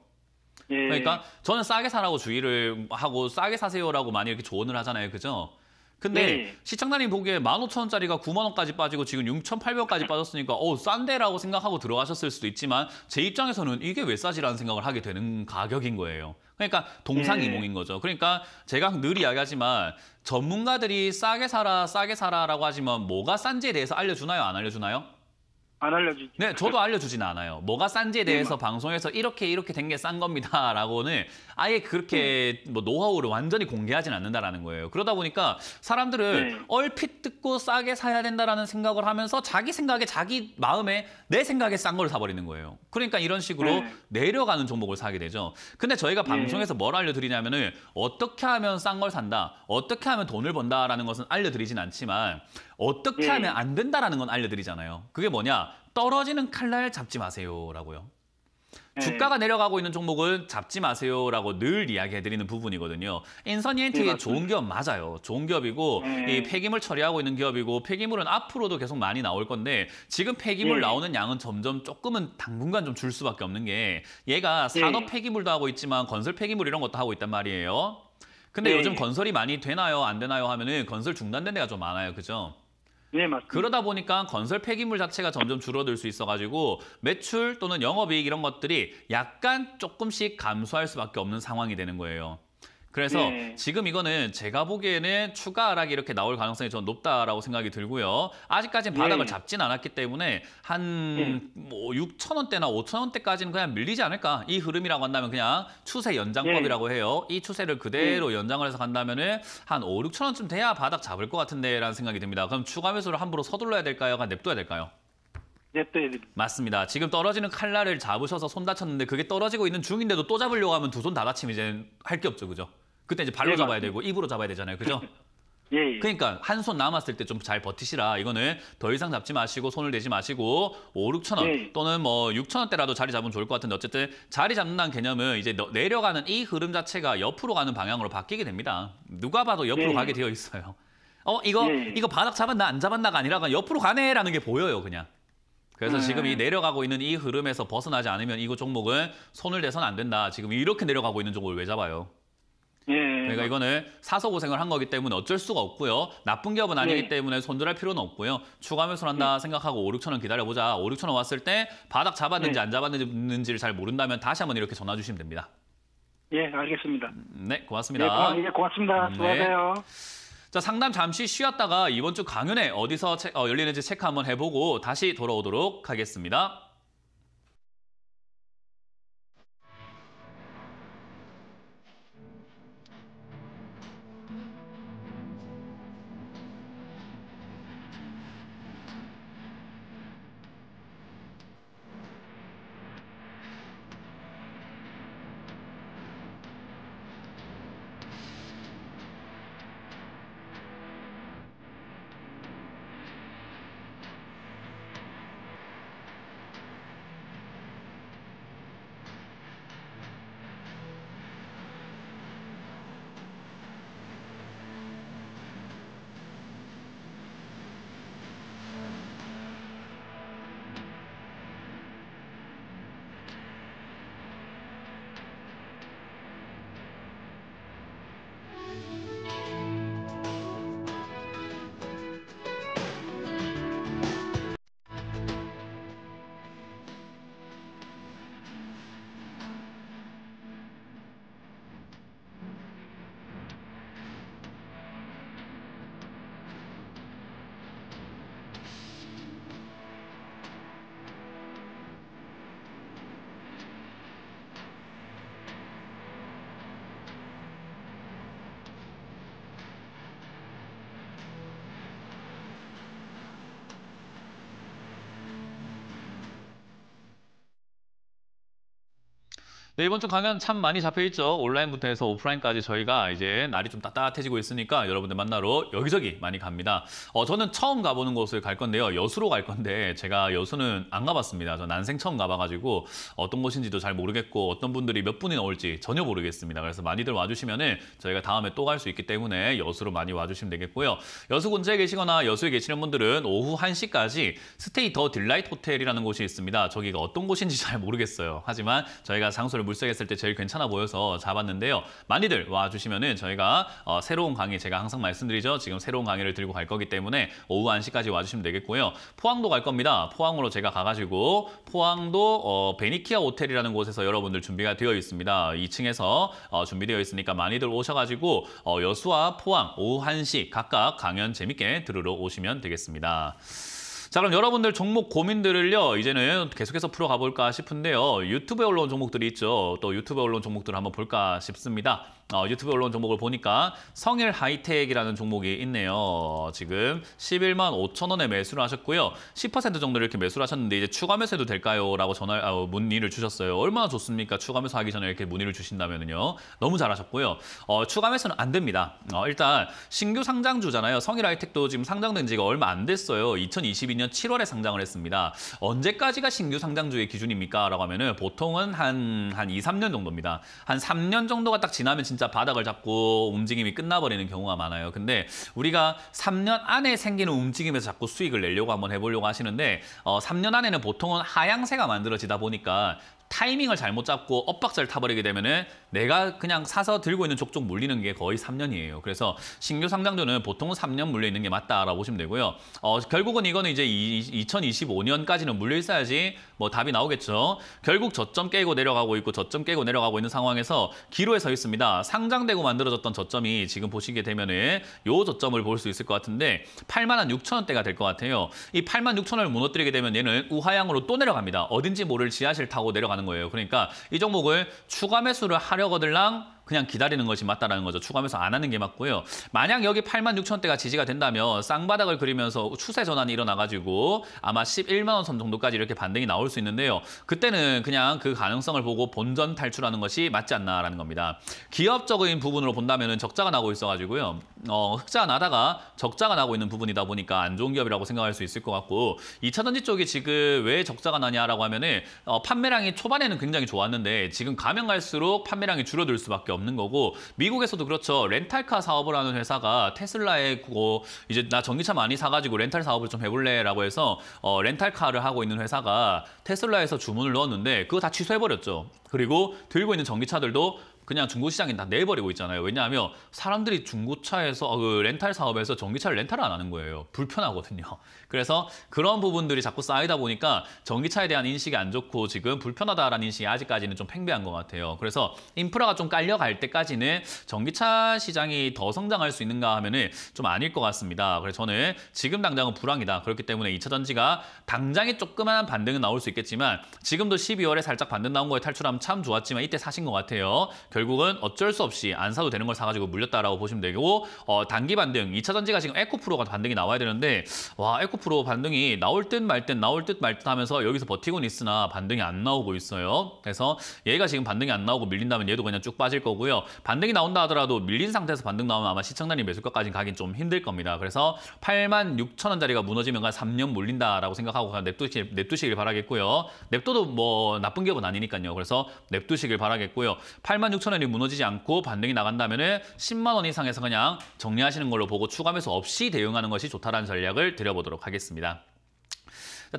예. 그러니까 저는 싸게 사라고 주의를 하고 싸게 사세요라고 많이 이렇게 조언을 하잖아요. 그죠? 근데 네. 시청자님 보기에 15,000원짜리가 9만 원까지 빠지고 지금 6,800원까지 빠졌으니까 싼데라고 생각하고 들어가셨을 수도 있지만 제 입장에서는 이게 왜 싸지라는 생각을 하게 되는 가격인 거예요. 그러니까 동상이몽인 거죠. 그러니까 제가 늘 이야기하지만 전문가들이 싸게 사라라고 하지만 뭐가 싼지에 대해서 알려주나요? 안 알려주나요? 안 알려주죠. 네, 저도 알려주지는 않아요. 뭐가 싼지에 대해서 방송에서 이렇게 된 게 싼 겁니다라고는 아예 그렇게 뭐 노하우를 완전히 공개하진 않는다라는 거예요. 그러다 보니까 사람들은 네. 얼핏 듣고 싸게 사야 된다라는 생각을 하면서 자기 생각에 자기 마음에 내 생각에 싼 걸 사버리는 거예요. 그러니까 이런 식으로 네. 내려가는 종목을 사게 되죠. 근데 저희가 방송에서 뭘 알려드리냐면은 어떻게 하면 싼 걸 산다, 어떻게 하면 돈을 번다라는 것은 알려드리진 않지만 어떻게 예. 하면 안 된다라는 건 알려드리잖아요. 그게 뭐냐? 떨어지는 칼날 잡지 마세요라고요. 네. 주가가 내려가고 있는 종목은 잡지 마세요라고 늘 이야기해드리는 부분이거든요. 인선 ENT 네, 좋은 기업 맞아요. 좋은 기업이고 네. 이 폐기물 처리하고 있는 기업이고 폐기물은 앞으로도 계속 많이 나올 건데 지금 폐기물 네. 나오는 양은 점점 조금은 당분간 좀 줄 수밖에 없는 게 얘가 산업 네. 폐기물도 하고 있지만 건설 폐기물 이런 것도 하고 있단 말이에요. 근데 네. 요즘 건설이 많이 되나요? 안 되나요? 하면은 건설 중단된 데가 좀 많아요. 그죠? 네, 맞습니다. 그러다 보니까 건설 폐기물 자체가 점점 줄어들 수 있어가지고 매출 또는 영업이익 이런 것들이 약간 조금씩 감소할 수밖에 없는 상황이 되는 거예요. 그래서 네. 지금 이거는 제가 보기에는 추가 하락이 이렇게 나올 가능성이 좀 높다라고 생각이 들고요. 아직까지는 바닥을 네. 잡진 않았기 때문에 한 뭐 6,000원대나 5,000원대까지는 그냥 밀리지 않을까. 이 흐름이라고 한다면 그냥 추세 연장법이라고 해요. 이 추세를 그대로 연장을 해서 간다면은 한 5, 6,000원쯤 돼야 바닥 잡을 것 같은데라는 생각이 듭니다. 그럼 추가 매수를 함부로 서둘러야 될까요? 그냥 냅둬야 될까요? 냅둬야 됩니다. 맞습니다. 지금 떨어지는 칼날을 잡으셔서 손 다쳤는데 그게 떨어지고 있는 중인데도 또 잡으려고 하면 두 손 다 다치면 이제 할 게 없죠. 그죠? 그때 이제 발로 네, 잡아야 맞습니다. 되고 입으로 잡아야 되잖아요. 그죠? 예, 예. 그러니까 한 손 남았을 때 좀 잘 버티시라. 이거는 더 이상 잡지 마시고 손을 대지 마시고 5, 6천 원 네. 또는 뭐 6천 원대라도 자리 잡으면 좋을 것 같은데 어쨌든 자리 잡는다는 개념은 이제 내려가는 이 흐름 자체가 옆으로 가는 방향으로 바뀌게 됩니다. 누가 봐도 옆으로 네. 가게 되어 있어요. 이거 네. 이거 바닥 잡았나 안 잡았나가 아니라 그냥 옆으로 가네라는 게 보여요, 그냥. 그래서 지금 이 내려가고 있는 이 흐름에서 벗어나지 않으면 이 종목은 손을 대서는 안 된다. 지금 이렇게 내려가고 있는 종목을 왜 잡아요? 예. 그러니까 이거는 사서 고생을 한 거기 때문에 어쩔 수가 없고요. 나쁜 기업은 아니기 때문에 손절할 필요는 없고요. 추가 매수를 한다 생각하고 5, 6천 원 기다려보자. 5, 6천 원 왔을 때 바닥 잡았는지 안 잡았는지를 잘 모른다면 다시 한번 이렇게 전화 주시면 됩니다. 예, 알겠습니다. 네, 고맙습니다. 예, 고맙습니다. 수고하세요. 자, 상담 잠시 쉬었다가 이번 주 강연회 어디서 열리는지 체크 한번 해보고 다시 돌아오도록 하겠습니다. 네, 이번 주 강연 참 많이 잡혀있죠. 온라인부터 해서 오프라인까지 저희가 이제 날이 좀 따뜻해지고 있으니까 여러분들 만나러 여기저기 많이 갑니다. 저는 처음 가보는 곳을 갈 건데요. 여수로 갈 건데 제가 여수는 안 가봤습니다. 저 난생 처음 가봐가지고 어떤 곳인지도 잘 모르겠고 어떤 분들이 몇 분이나 올지 전혀 모르겠습니다. 그래서 많이들 와주시면은 저희가 다음에 또 갈 수 있기 때문에 여수로 많이 와주시면 되겠고요. 여수 근처에 계시거나 여수에 계시는 분들은 오후 1시까지 스테이 더 딜라이트 호텔이라는 곳이 있습니다. 저기가 어떤 곳인지 잘 모르겠어요. 하지만 저희가 장소를 물색했을 때 제일 괜찮아 보여서 잡았는데요. 많이들 와주시면은 저희가 새로운 강의, 제가 항상 말씀드리죠. 지금 새로운 강의를 들고 갈 거기 때문에 오후 1시까지 와주시면 되겠고요. 포항도 갈 겁니다. 포항으로 제가 가가지고 포항도 베니키아 호텔이라는 곳에서 여러분들 준비가 되어 있습니다. 2층에서 준비되어 있으니까 많이들 오셔가지고 여수와 포항 오후 1시 각각 강연 재밌게 들으러 오시면 되겠습니다. 자, 그럼 여러분들 종목 고민들을요, 이제는 계속해서 풀어가 볼까 싶은데요. 유튜브에 올라온 종목들이 있죠. 또 유튜브에 올라온 종목들을 한번 볼까 싶습니다. 유튜브에 올라온 종목을 보니까 성일 하이텍이라는 종목이 있네요. 지금 11만 5천 원에 매수를 하셨고요. 10% 정도를 이렇게 매수를 하셨는데 이제 추가 매수해도 될까요? 라고 문의를 주셨어요. 얼마나 좋습니까? 추가 매수하기 전에 이렇게 문의를 주신다면요. 너무 잘하셨고요. 추가 매수는 안 됩니다. 일단 신규 상장주잖아요. 성일 하이텍도 지금 상장된 지가 얼마 안 됐어요. 2022년 7월에 상장을 했습니다. 언제까지가 신규 상장주의 기준입니까? 라고 하면은 보통은 한 2, 3년 정도입니다. 한 3년 정도가 딱 지나면 진짜 바닥을 잡고 움직임이 끝나버리는 경우가 많아요. 근데 우리가 3년 안에 생기는 움직임에서 자꾸 수익을 내려고 한번 해보려고 하시는데 3년 안에는 보통은 하향세가 만들어지다 보니까 타이밍을 잘못 잡고 엇박자를 타버리게 되면은 내가 그냥 사서 들고 있는 족족 물리는 게 거의 3년이에요. 그래서 신규 상장주는 보통은 3년 물려 있는 게 맞다라고 보시면 되고요. 결국은 이거는 이제 2025년까지는 물려 있어야지 뭐 답이 나오겠죠. 결국 저점 깨고 내려가고 있고 저점 깨고 내려가고 있는 상황에서 기로에 서 있습니다. 상장되고 만들어졌던 저점이 지금 보시게 되면은 요 저점을 볼 수 있을 것 같은데 86,000원대가 될 것 같아요. 이 86,000원을 무너뜨리게 되면 얘는 우하향으로 또 내려갑니다. 어딘지 모를 지하실 타고 내려가는 거예요. 그러니까 이 종목을 추가 매수를 하려거들랑 그냥 기다리는 것이 맞다라는 거죠. 추가 매수 안 하는 게 맞고요. 만약 여기 86,000원대가 지지가 된다면 쌍바닥을 그리면서 추세 전환이 일어나가지고 아마 11만 원 선 정도까지 이렇게 반등이 나올 수 있는데요. 그때는 그냥 그 가능성을 보고 본전 탈출하는 것이 맞지 않나라는 겁니다. 기업적인 부분으로 본다면 적자가 나고 있어가지고요. 흑자가 나다가 적자가 나고 있는 부분이다 보니까 안 좋은 기업이라고 생각할 수 있을 것 같고 2차전지 쪽이 지금 왜 적자가 나냐라고 하면은 판매량이 초반에는 굉장히 좋았는데 지금 가면 갈수록 판매량이 줄어들 수밖에 없는 거고 미국에서도 그렇죠. 렌탈카 사업을 하는 회사가 테슬라에 이제 나 전기차 많이 사가지고 렌탈 사업을 좀 해볼래라고 해서 렌탈카를 하고 있는 회사가 테슬라에서 주문을 넣었는데 그거 다 취소해버렸죠. 그리고 들고 있는 전기차들도 그냥 중고시장에 다 내버리고 있잖아요. 왜냐하면 사람들이 중고차에서 그 렌탈 사업에서 전기차를 렌탈을 안 하는 거예요. 불편하거든요. 그래서 그런 부분들이 자꾸 쌓이다 보니까 전기차에 대한 인식이 안 좋고 지금 불편하다라는 인식이 아직까지는 좀 팽배한 것 같아요. 그래서 인프라가 좀 깔려갈 때까지는 전기차 시장이 더 성장할 수 있는가 하면은 좀 아닐 것 같습니다. 그래서 저는 지금 당장은 불황이다. 그렇기 때문에 2차 전지가 당장에 조그마한 반등은 나올 수 있겠지만 지금도 12월에 살짝 반등 나온 거에 탈출하면 참 좋았지만 이때 사신 것 같아요. 결국은 어쩔 수 없이 안 사도 되는 걸 사가지고 물렸다라고 보시면 되고 단기 반등, 2차 전지가 지금 에코프로가 반등이 나와야 되는데 와 에코프로 반등이 나올 듯 말 듯 하면서 여기서 버티고는 있으나 반등이 안 나오고 있어요. 그래서 얘가 지금 반등이 안 나오고 밀린다면 얘도 그냥 쭉 빠질 거고요. 반등이 나온다 하더라도 밀린 상태에서 반등 나오면 아마 시청자님 매수가까지 가긴 좀 힘들 겁니다. 그래서 86,000원짜리가 무너지면 3년 몰린다라고 생각하고 그냥 냅두시길 바라겠고요. 냅둬도 뭐 나쁜 기업은 아니니까요. 그래서 냅두시길 바라겠고요. 86,000원이 무너지지 않고 반등이 나간다면은 10만 원 이상에서 그냥 정리하시는 걸로 보고 추가 매수 없이 대응하는 것이 좋다라는 전략을 드려보도록 하겠습니다.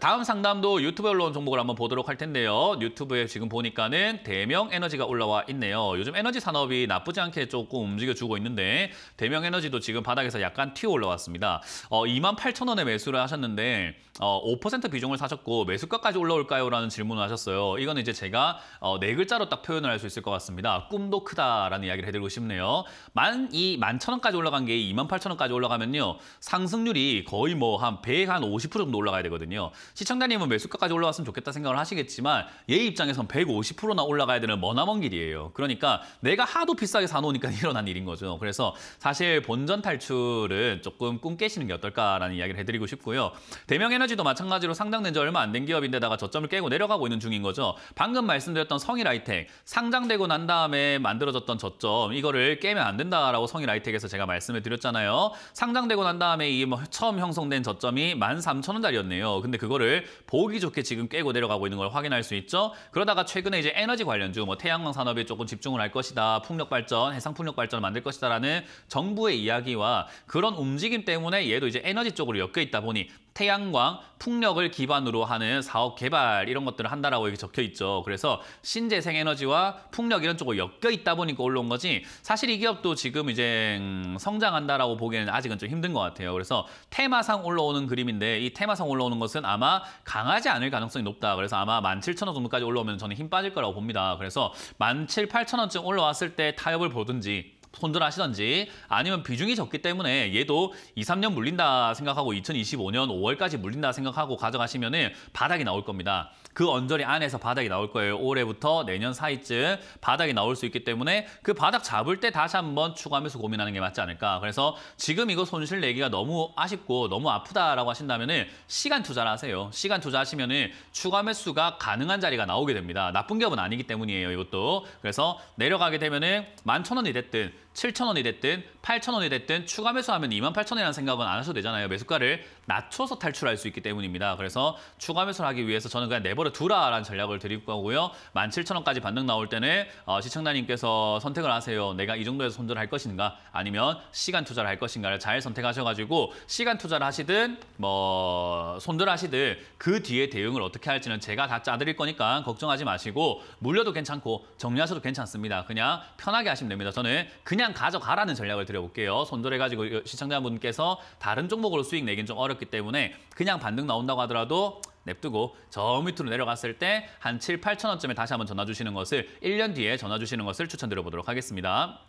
다음 상담도 유튜브에 올라온 종목을 한번 보도록 할 텐데요. 유튜브에 지금 보니까는 대명에너지가 올라와 있네요. 요즘 에너지 산업이 나쁘지 않게 조금 움직여주고 있는데 대명에너지도 지금 바닥에서 약간 튀어 올라왔습니다. 28,000원에 매수를 하셨는데 5% 비중을 사셨고 매수가까지 올라올까요? 라는 질문을 하셨어요. 이거는 이제 제가 네 글자로 딱 표현을 할 수 있을 것 같습니다. 꿈도 크다라는 이야기를 해드리고 싶네요. 11,000원까지 올라간 게 28,000원까지 올라가면요. 상승률이 거의 뭐 한 150% 정도 올라가야 되거든요. 시청자님은 매수가까지 올라왔으면 좋겠다 생각을 하시겠지만 얘 입장에선 150%나 올라가야 되는 머나먼 길이에요. 그러니까 내가 하도 비싸게 사놓으니까 일어난 일인 거죠. 그래서 사실 본전 탈출은 조금 꿈 깨시는 게 어떨까라는 이야기를 해드리고 싶고요. 대명에너지도 마찬가지로 상장된 지 얼마 안 된 기업인데다가 저점을 깨고 내려가고 있는 중인 거죠. 방금 말씀드렸던 성일하이텍 상장되고 난 다음에 만들어졌던 저점 이거를 깨면 안 된다라고 성일하이텍에서 제가 말씀을 드렸잖아요. 상장되고 난 다음에 이 처음 형성된 저점이 13,000원짜리였네요. 근데 그거를 보기 좋게 지금 깨고 내려가고 있는 걸 확인할 수 있죠. 그러다가 최근에 이제 에너지 관련주, 뭐 태양광 산업에 조금 집중을 할 것이다, 풍력 발전, 해상 풍력 발전을 만들 것이다라는 정부의 이야기와 그런 움직임 때문에 얘도 이제 에너지 쪽으로 엮여 있다 보니 태양광, 풍력을 기반으로 하는 사업 개발 이런 것들을 한다라고 여기 적혀 있죠. 그래서 신재생에너지와 풍력 이런 쪽으로 엮여 있다 보니까 올라온 거지. 사실 이 기업도 지금 이제 성장한다라고 보기에는 아직은 좀 힘든 것 같아요. 그래서 테마상 올라오는 그림인데 이 테마상 올라오는 것은 아마 강하지 않을 가능성이 높다. 그래서 아마 17,000원 정도까지 올라오면 저는 힘 빠질 거라고 봅니다. 그래서 17,000, 18,000원쯤 올라왔을 때 타협을 보든지 손절하시던지 아니면 비중이 적기 때문에 얘도 2, 3년 물린다 생각하고 2025년 5월까지 물린다 생각하고 가져가시면은 바닥이 나올 겁니다. 그 언저리 안에서 바닥이 나올 거예요. 올해부터 내년 사이쯤 바닥이 나올 수 있기 때문에 그 바닥 잡을 때 다시 한번 추가하면서 고민하는 게 맞지 않을까. 그래서 지금 이거 손실 내기가 너무 아쉽고 너무 아프다라고 하신다면은 시간 투자를 하세요. 시간 투자하시면은 추가 매수가 가능한 자리가 나오게 됩니다. 나쁜 기업은 아니기 때문이에요. 이것도. 그래서 내려가게 되면은 11,000원이 됐든 7,000원이 됐든 8,000원이 됐든 추가 매수하면 28,000원이라는 생각은 안 하셔도 되잖아요. 매수가를 낮춰서 탈출할 수 있기 때문입니다. 그래서 추가 매수를 하기 위해서 저는 그냥 내버려 두라라는 전략을 드릴 거고요. 17,000원까지 반등 나올 때는 시청자님께서 선택을 하세요. 내가 이 정도에서 손절할 것인가 아니면 시간 투자를 할 것인가를 잘 선택하셔가지고 시간 투자를 하시든 뭐 손절하시든 그 뒤에 대응을 어떻게 할지는 제가 다 짜드릴 거니까 걱정하지 마시고 물려도 괜찮고 정리하셔도 괜찮습니다. 그냥 편하게 하시면 됩니다. 저는 그냥 가져가라는 전략을 드려볼게요. 손절해가지고 시청자분께서 다른 종목으로 수익 내긴 좀 어렵기 때문에 그냥 반등 나온다고 하더라도 냅두고 저 밑으로 내려갔을 때 한 7, 8,000원쯤에 다시 한번 전화 주시는 것을 1년 뒤에 전화 주시는 것을 추천드려보도록 하겠습니다.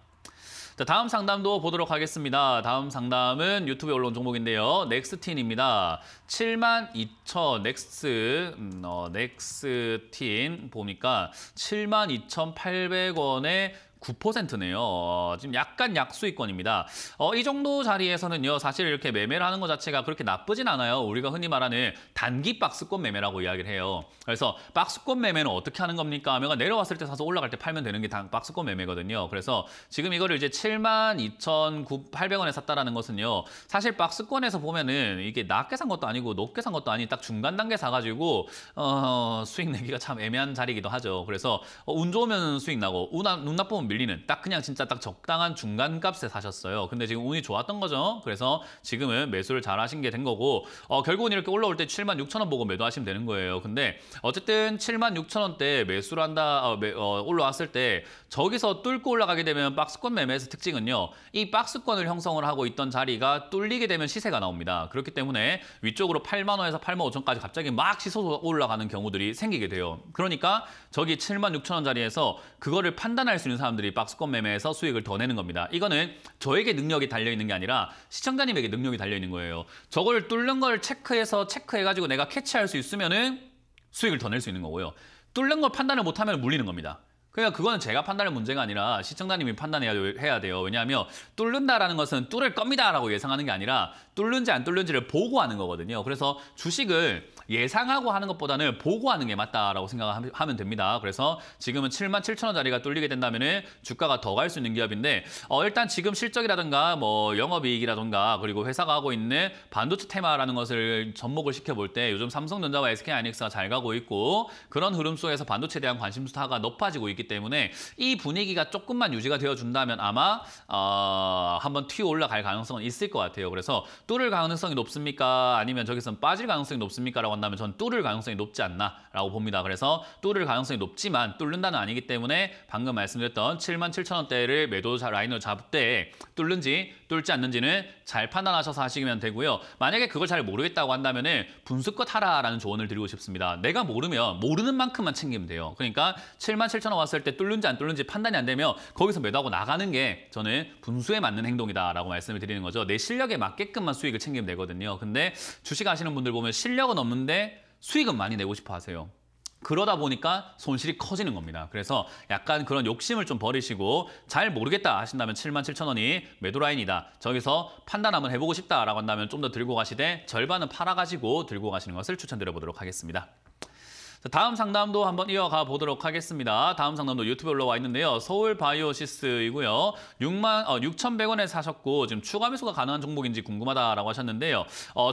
자, 다음 상담도 보도록 하겠습니다. 다음 상담은 유튜브에 올라온 종목인데요. 넥스틴입니다. 72,000 넥스틴 보니까 72,800원에 9%네요. 지금 약간 약수익권입니다. 이 정도 자리에서는요. 사실 이렇게 매매를 하는 것 자체가 그렇게 나쁘진 않아요. 우리가 흔히 말하는 단기 박스권 매매라고 이야기를 해요. 그래서 박스권 매매는 어떻게 하는 겁니까? 하면 내려왔을 때 사서 올라갈 때 팔면 되는 게 박스권 매매거든요. 그래서 지금 이거를 이제 72,800원에 샀다라는 것은요. 사실 박스권에서 보면은 이게 낮게 산 것도 아니고 높게 산 것도 아닌 딱 중간 단계 사가지고 수익 내기가 참 애매한 자리이기도 하죠. 그래서 운 좋으면 수익 나고 눈 나쁘면 밀리는 딱 그냥 진짜 딱 적당한 중간 값에 사셨어요. 근데 지금 운이 좋았던 거죠. 그래서 지금은 매수를 잘 하신 게 된 거고 결국은 이렇게 올라올 때 76,000원 보고 매도하시면 되는 거예요. 근데 어쨌든 76,000원대 매수를 한다 올라왔을 때 저기서 뚫고 올라가게 되면 박스권 매매에서 특징은요. 이 박스권을 형성을 하고 있던 자리가 뚫리게 되면 시세가 나옵니다. 그렇기 때문에 위쪽으로 8만 원에서 8만 5천까지 갑자기 막 치솟아 올라가는 경우들이 생기게 돼요. 그러니까 저기 76,000원 자리에서 그거를 판단할 수 있는 사람들이 박스권 매매에서 수익을 더 내는 겁니다. 이거는 저에게 능력이 달려있는 게 아니라 시청자님에게 능력이 달려있는 거예요. 저걸 뚫는 걸 체크해가지고 내가 캐치할 수 있으면은 수익을 더 낼 수 있는 거고요. 뚫는 걸 판단을 못하면 물리는 겁니다. 그러니까 그거는 제가 판단할 문제가 아니라 시청자님이 판단해야 돼요. 왜냐하면 뚫는다라는 것은 뚫을 겁니다라고 예상하는 게 아니라 뚫는지 안 뚫는지를 보고 하는 거거든요. 그래서 주식을 예상하고 하는 것보다는 보고 하는 게 맞다라고 생각하면 됩니다. 그래서 지금은 77,000원 자리가 뚫리게 된다면 주가가 더 갈 수 있는 기업인데 일단 지금 실적이라든가 뭐 영업이익이라든가 그리고 회사가 하고 있는 반도체 테마라는 것을 접목을 시켜볼 때 요즘 삼성전자와 SK하이닉스가 잘 가고 있고 그런 흐름 속에서 반도체에 대한 관심사가 높아지고 있기 때문에 이 분위기가 조금만 유지가 되어준다면 아마 한번 튀어 올라갈 가능성은 있을 것 같아요. 그래서 뚫을 가능성이 높습니까? 아니면 저기서 빠질 가능성이 높습니까? 라고 한다면 전 뚫을 가능성이 높지 않나라고 봅니다. 그래서 뚫을 가능성이 높지만 뚫는다는 아니기 때문에 방금 말씀드렸던 77,000원대를 매도 라인으로 잡을 때 뚫는지 뚫지 않는지는 잘 판단하셔서 하시면 되고요. 만약에 그걸 잘 모르겠다고 한다면 분수껏 하라라는 조언을 드리고 싶습니다. 내가 모르면 모르는 만큼만 챙기면 돼요. 그러니까 77,000원 왔을 때 뚫는지 안 뚫는지 판단이 안 되면 거기서 매도하고 나가는 게 저는 분수에 맞는 행동이다라고 말씀을 드리는 거죠. 내 실력에 맞게끔만 수익을 챙기면 되거든요. 근데 주식 하시는 분들 보면 실력은 없는데 수익은 많이 내고 싶어 하세요. 그러다 보니까 손실이 커지는 겁니다. 그래서 약간 그런 욕심을 좀 버리시고 잘 모르겠다 하신다면 77,000원이 매도 라인이다. 저기서 판단 한번 해보고 싶다라고 한다면 좀 더 들고 가시되 절반은 팔아가지고 들고 가시는 것을 추천드려보도록 하겠습니다. 다음 상담도 한번 이어가 보도록 하겠습니다. 다음 상담도 유튜브에 올라와 있는데요. 서울바이오시스이고요. 6,100원에 사셨고 지금 추가 매수가 가능한 종목인지 궁금하다라고 하셨는데요.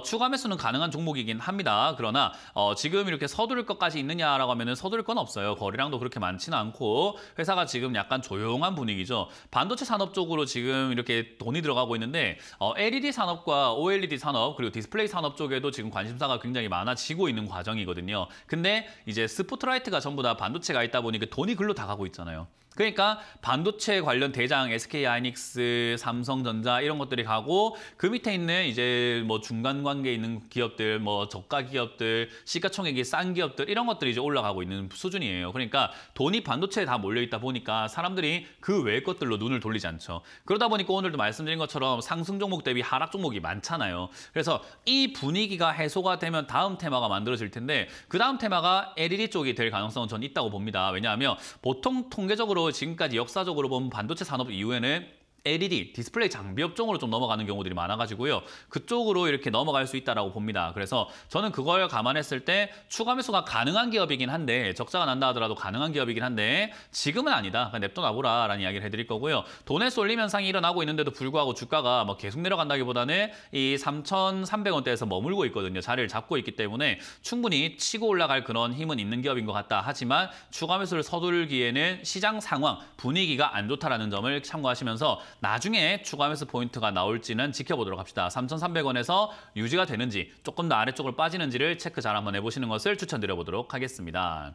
추가 매수는 가능한 종목이긴 합니다. 그러나 지금 이렇게 서두를 것까지 있느냐라고 하면 서두를 건 없어요. 거래량도 그렇게 많지는 않고 회사가 지금 약간 조용한 분위기죠. 반도체 산업 쪽으로 지금 이렇게 돈이 들어가고 있는데 LED 산업과 OLED 산업 그리고 디스플레이 산업 쪽에도 지금 관심사가 굉장히 많아지고 있는 과정이거든요. 근데 이제 스포트라이트가 전부 다 반도체가 있다 보니까 돈이 글로 다 가고 있잖아요. 그러니까 반도체 관련 대장 SK하이닉스, 삼성전자 이런 것들이 가고 그 밑에 있는 이제 뭐 중간 관계에 있는 기업들, 뭐 저가 기업들, 시가총액이 싼 기업들 이런 것들이 이제 올라가고 있는 수준이에요. 그러니까 돈이 반도체에 다 몰려 있다 보니까 사람들이 그 외의 것들로 눈을 돌리지 않죠. 그러다 보니까 오늘도 말씀드린 것처럼 상승 종목 대비 하락 종목이 많잖아요. 그래서 이 분위기가 해소가 되면 다음 테마가 만들어질 텐데 그 다음 테마가 LED 쪽이 될 가능성은 전 있다고 봅니다. 왜냐하면 보통 통계적으로 지금까지 역사적으로 보면 반도체 산업 이후에는 LED, 디스플레이 장비 업종으로 좀 넘어가는 경우들이 많아가지고요. 그쪽으로 이렇게 넘어갈 수 있다라고 봅니다. 그래서 저는 그걸 감안했을 때 추가 매수가 가능한 기업이긴 한데 적자가 난다 하더라도 가능한 기업이긴 한데 지금은 아니다. 그냥 냅둬놔보라라는 이야기를 해드릴 거고요. 돈의 쏠림 현상이 일어나고 있는데도 불구하고 주가가 뭐 계속 내려간다기보다는 이 3,300원대에서 머물고 있거든요. 자리를 잡고 있기 때문에 충분히 치고 올라갈 그런 힘은 있는 기업인 것 같다. 하지만 추가 매수를 서두르기에는 시장 상황, 분위기가 안 좋다라는 점을 참고하시면서 나중에 추가 매수 포인트가 나올지는 지켜보도록 합시다. 3,300원에서 유지가 되는지 조금 더 아래쪽으로 빠지는지를 체크 잘 한번 해보시는 것을 추천드려보도록 하겠습니다.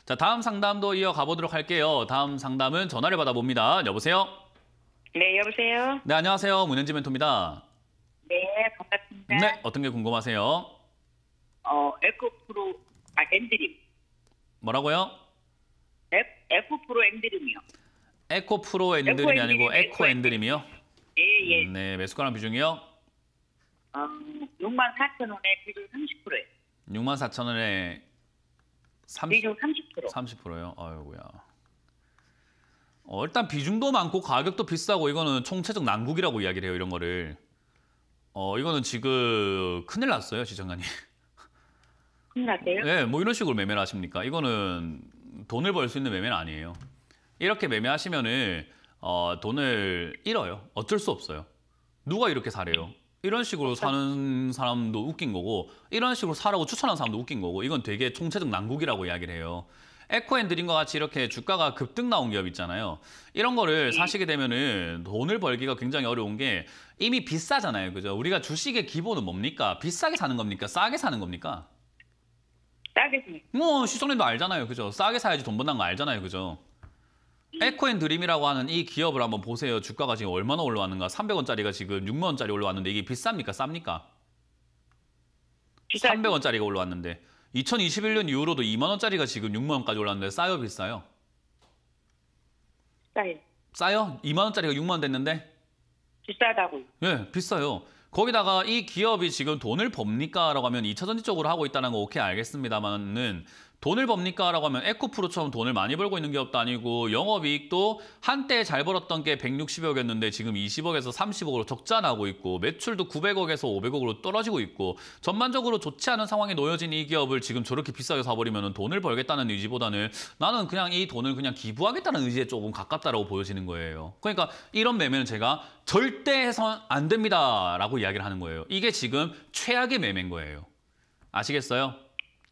자, 다음 상담도 이어가 보도록 할게요. 다음 상담은 전화를 받아봅니다. 여보세요? 네, 여보세요? 네, 안녕하세요. 문현지 멘토입니다. 네, 반갑습니다. 네, 어떤 게 궁금하세요? 에코프로, 엔드림. 뭐라고요? 에코프로 엔드림이요. 에코 프로 엔드림이 아니고 에코 엔드림이요? 예, 예. 네, 매수가랑 비중이요? 64,000원에 비중 30%예요. 64,000원에 비중 30%. 30%요? 아이고야. 일단 비중도 많고 가격도 비싸고 이거는 총체적 난국이라고 이야기를 해요, 이런 거를. 이거는 지금 큰일 났어요, 시청자님. 큰일 났어요? 네, 뭐 이런 식으로 매매를 하십니까? 이거는 돈을 벌 수 있는 매매는 아니에요. 이렇게 매매하시면은 돈을 잃어요. 어쩔 수 없어요. 누가 이렇게 사래요? 이런 식으로 사는 사람도 웃긴 거고 이런 식으로 사라고 추천하는 사람도 웃긴 거고 이건 되게 총체적 난국이라고 이야기를 해요. 에코앤드림과 같이 이렇게 주가가 급등 나온 기업 있잖아요. 이런 거를 사시게 되면은 돈을 벌기가 굉장히 어려운 게 이미 비싸잖아요. 그죠? 우리가 주식의 기본은 뭡니까? 비싸게 사는 겁니까? 싸게 사는 겁니까? 싸게 줍니다. 뭐 시청님도 알잖아요. 그죠? 싸게 사야지 돈 번다는 거 알잖아요. 그죠? 에코앤드림이라고 하는 이 기업을 한번 보세요. 주가가 지금 얼마나 올라왔는가? 300원짜리가 지금 6만 원짜리 올라왔는데 이게 비쌉니까? 쌉니까? 300원짜리가 올라왔는데 2021년 이후로도 2만 원짜리가 지금 6만 원까지 올랐는데 싸요, 비싸요? 싸요. 싸요? 2만 원짜리가 6만 원 됐는데? 비싸다고. 예, 비싸요. 거기다가 이 기업이 지금 돈을 법니까? 라고 하면 2차전지 쪽으로 하고 있다는 거 오케이 알겠습니다만은 돈을 법니까? 라고 하면 에코프로처럼 돈을 많이 벌고 있는 기업도 아니고 영업이익도 한때 잘 벌었던 게 160억이었는데 지금 20억에서 30억으로 적자 나고 있고 매출도 900억에서 500억으로 떨어지고 있고 전반적으로 좋지 않은 상황에 놓여진 이 기업을 지금 저렇게 비싸게 사버리면 돈을 벌겠다는 의지보다는 나는 그냥 이 돈을 그냥 기부하겠다는 의지에 조금 가깝다라고 보여지는 거예요. 그러니까 이런 매매는 제가 절대 해서는 안 됩니다라고 이야기를 하는 거예요. 이게 지금 최악의 매매인 거예요. 아시겠어요?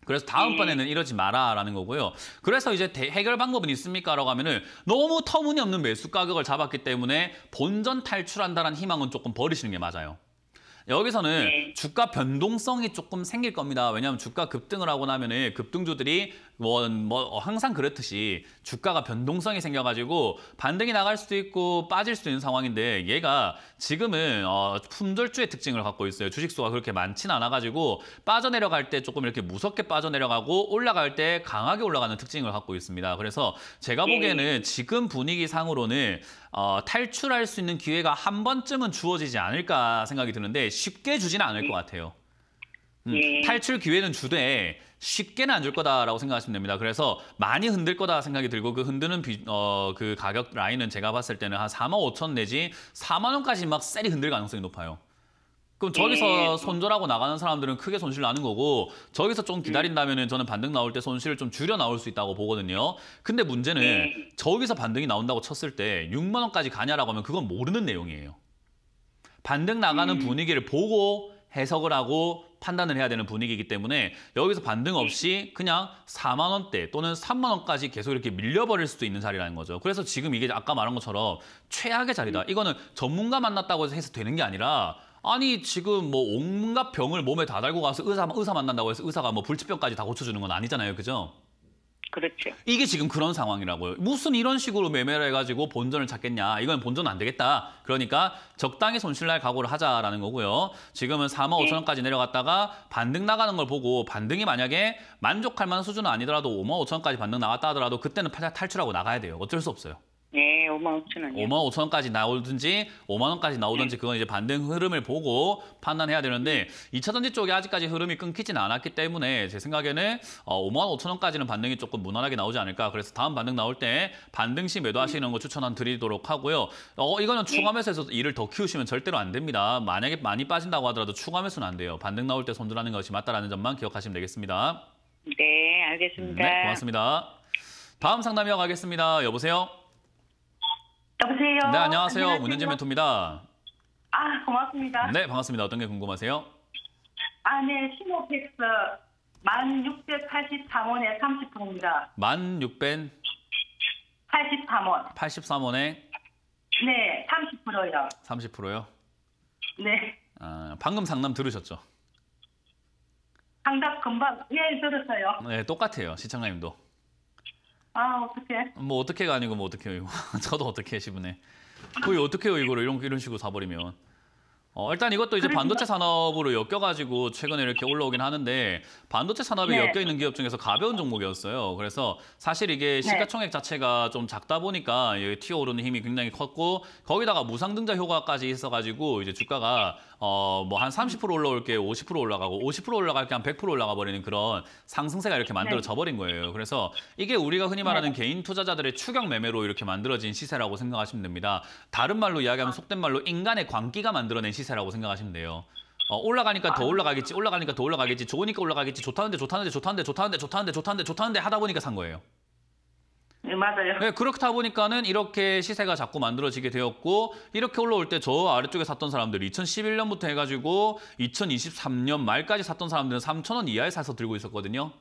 그래서 다음번에는 이러지 마라라는 거고요. 그래서 이제 해결 방법은 있습니까? 라고 하면은 너무 터무니없는 매수 가격을 잡았기 때문에 본전 탈출한다는 희망은 조금 버리시는 게 맞아요. 여기서는 주가 변동성이 조금 생길 겁니다. 왜냐하면 주가 급등을 하고 나면은 급등주들이 항상 그렇듯이 주가가 변동성이 생겨가지고 반등이 나갈 수도 있고 빠질 수도 있는 상황인데 얘가 지금은 품절주의 특징을 갖고 있어요. 주식수가 그렇게 많지는 않아가지고 빠져내려갈 때 조금 이렇게 무섭게 빠져내려가고 올라갈 때 강하게 올라가는 특징을 갖고 있습니다. 그래서 제가 보기에는 지금 분위기 상으로는 탈출할 수 있는 기회가 한 번쯤은 주어지지 않을까 생각이 드는데 쉽게 주지는 않을 것 같아요. 탈출 기회는 주되 쉽게는 안 줄 거다라고 생각하시면 됩니다. 그래서 많이 흔들 거다 생각이 들고 그 흔드는 그 가격 라인은 제가 봤을 때는 한 4만 5천 내지 4만 원까지 막 세리 흔들 가능성이 높아요. 그럼 저기서 손절하고 나가는 사람들은 크게 손실 나는 거고 저기서 좀 기다린다면 저는 반등 나올 때 손실을 좀 줄여 나올 수 있다고 보거든요. 근데 문제는 저기서 반등이 나온다고 쳤을 때 6만 원까지 가냐라고 하면 그건 모르는 내용이에요. 반등 나가는 분위기를 보고 해석을 하고 판단을 해야 되는 분위기이기 때문에 여기서 반등 없이 그냥 4만 원대 또는 3만 원까지 계속 이렇게 밀려버릴 수도 있는 자리라는 거죠. 그래서 지금 이게 아까 말한 것처럼 최악의 자리다. 이거는 전문가 만났다고 해서 되는 게 아니라 아니 지금 뭐 온갖 병을 몸에 다 달고 가서 의사 만난다고 해서 의사가 뭐 불치병까지 다 고쳐주는 건 아니잖아요. 그죠? 그렇죠. 이게 지금 그런 상황이라고요. 무슨 이런 식으로 매매를 해가지고 본전을 찾겠냐. 이건 본전 안 되겠다. 그러니까 적당히 손실날 각오를 하자라는 거고요. 지금은 4만 5천 원까지 내려갔다가 반등 나가는 걸 보고 반등이 만약에 만족할 만한 수준은 아니더라도 5만 5천 원까지 반등 나갔다 하더라도 그때는 탈출하고 나가야 돼요. 어쩔 수 없어요. 네, 5만 5천 원이요. 5만 5천 원까지 나오든지 5만 원까지 나오든지 그건 이제 반등 흐름을 보고 판단해야 되는데 2차전지 쪽에 아직까지 흐름이 끊기지는 않았기 때문에 제 생각에는 5만 5천 원까지는 반등이 조금 무난하게 나오지 않을까. 그래서 다음 반등 나올 때 반등 시 매도하시는 거 드리도록 하고요. 이거는 추가 매수에서 일을 더 키우시면 절대로 안 됩니다. 만약에 많이 빠진다고 하더라도 추가 매수는 안 돼요. 반등 나올 때 손절하는 것이 맞다라는 점만 기억하시면 되겠습니다. 네, 알겠습니다. 네, 고맙습니다. 다음 상담 이어가겠습니다. 여보세요? 여보세요. 네, 안녕하세요. 문현진 멘토입니다. 아, 고맙습니다. 네, 반갑습니다. 어떤 게 궁금하세요? 네, 시노펙스 1683원에 30%입니다. 1683원. 83원. 네, 30%요. 30%요? 네. 방금 상담 들으셨죠? 상담 금방 들었어요. 네, 똑같아요. 시청자님도. 어떡해. 뭐 어떻게가 아니고 뭐 어떻게요. 저도 어떻게 시분에. 거의 어떻게요 이거를 이런 식으로 사버리면. 일단 이것도 이제 반도체 산업으로 엮여가지고 최근에 이렇게 올라오긴 하는데 반도체 산업에 네. 엮여있는 기업 중에서 가벼운 종목이었어요. 그래서 사실 이게 시가총액 자체가 좀 작다 보니까 튀어오르는 힘이 굉장히 컸고 거기다가 무상증자 효과까지 있어가지고 이제 주가가 뭐 한 30% 올라올 게 50% 올라가고 50% 올라갈 게 한 100% 올라가 버리는 그런 상승세가 이렇게 만들어져 버린 거예요. 그래서 이게 우리가 흔히 말하는 개인 투자자들의 추격 매매로 이렇게 만들어진 시세라고 생각하시면 됩니다. 다른 말로 이야기하면 속된 말로 인간의 광기가 만들어낸 시세라고 생각하시면 돼요. 올라가니까 더 올라가겠지, 올라가니까 더 올라가겠지, 좋으니까 올라가겠지, 좋다는데 하다 보니까 산 거예요. 네, 맞아요. 네, 그렇다 보니까는 이렇게 시세가 자꾸 만들어지게 되었고 이렇게 올라올 때 저 아래쪽에 샀던 사람들 2011년부터 해가지고 2023년 말까지 샀던 사람들은 3,000원 이하에 사서 들고 있었거든요.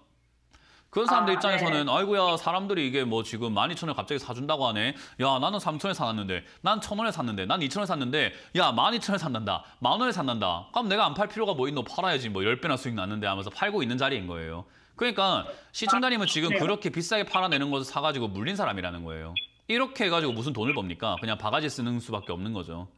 그런 사람들 아, 입장에서는 아이고야 사람들이 이게 뭐 지금 12,000원 갑자기 사준다고 하네. 야 나는 3,000원에 사놨는데 난 1,000원에 샀는데 난 2,000원에 샀는데 야 12,000원에 샀단다. 10,000원에 샀단다. 그럼 내가 안 팔 필요가 뭐 있노? 팔아야지 뭐 10배나 수익 났는데 하면서 팔고 있는 자리인 거예요. 그러니까 시청자님은 지금 네. 그렇게 비싸게 팔아내는 것을 사가지고 물린 사람이라는 거예요. 이렇게 해가지고 무슨 돈을 법니까? 그냥 바가지 쓰는 수밖에 없는 거죠.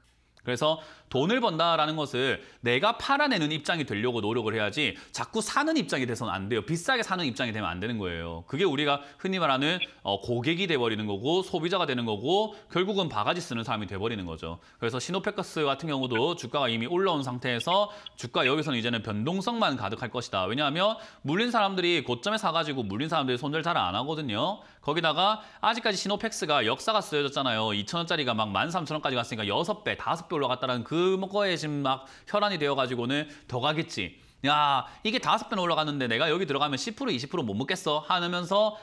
그래서 돈을 번다라는 것을 내가 팔아내는 입장이 되려고 노력을 해야지 자꾸 사는 입장이 돼서는 안 돼요. 비싸게 사는 입장이 되면 안 되는 거예요. 그게 우리가 흔히 말하는 고객이 돼버리는 거고 소비자가 되는 거고 결국은 바가지 쓰는 사람이 돼버리는 거죠. 그래서 시노패커스 같은 경우도 주가가 이미 올라온 상태에서 주가 여기서는 이제는 변동성만 가득할 것이다. 왜냐하면 물린 사람들이 고점에 사가지고 물린 사람들이 손절 잘 안 하거든요. 거기다가 아직까지 시노팩스가 역사가 쓰여졌잖아요. 2,000원짜리가 막 13,000원까지 갔으니까 6배, 5배 올라갔다는 그거에 지금 막 혈안이 되어가지고는 더 가겠지. 야 이게 5배는 올라갔는데 내가 여기 들어가면 10% 20% 못 먹겠어 하면서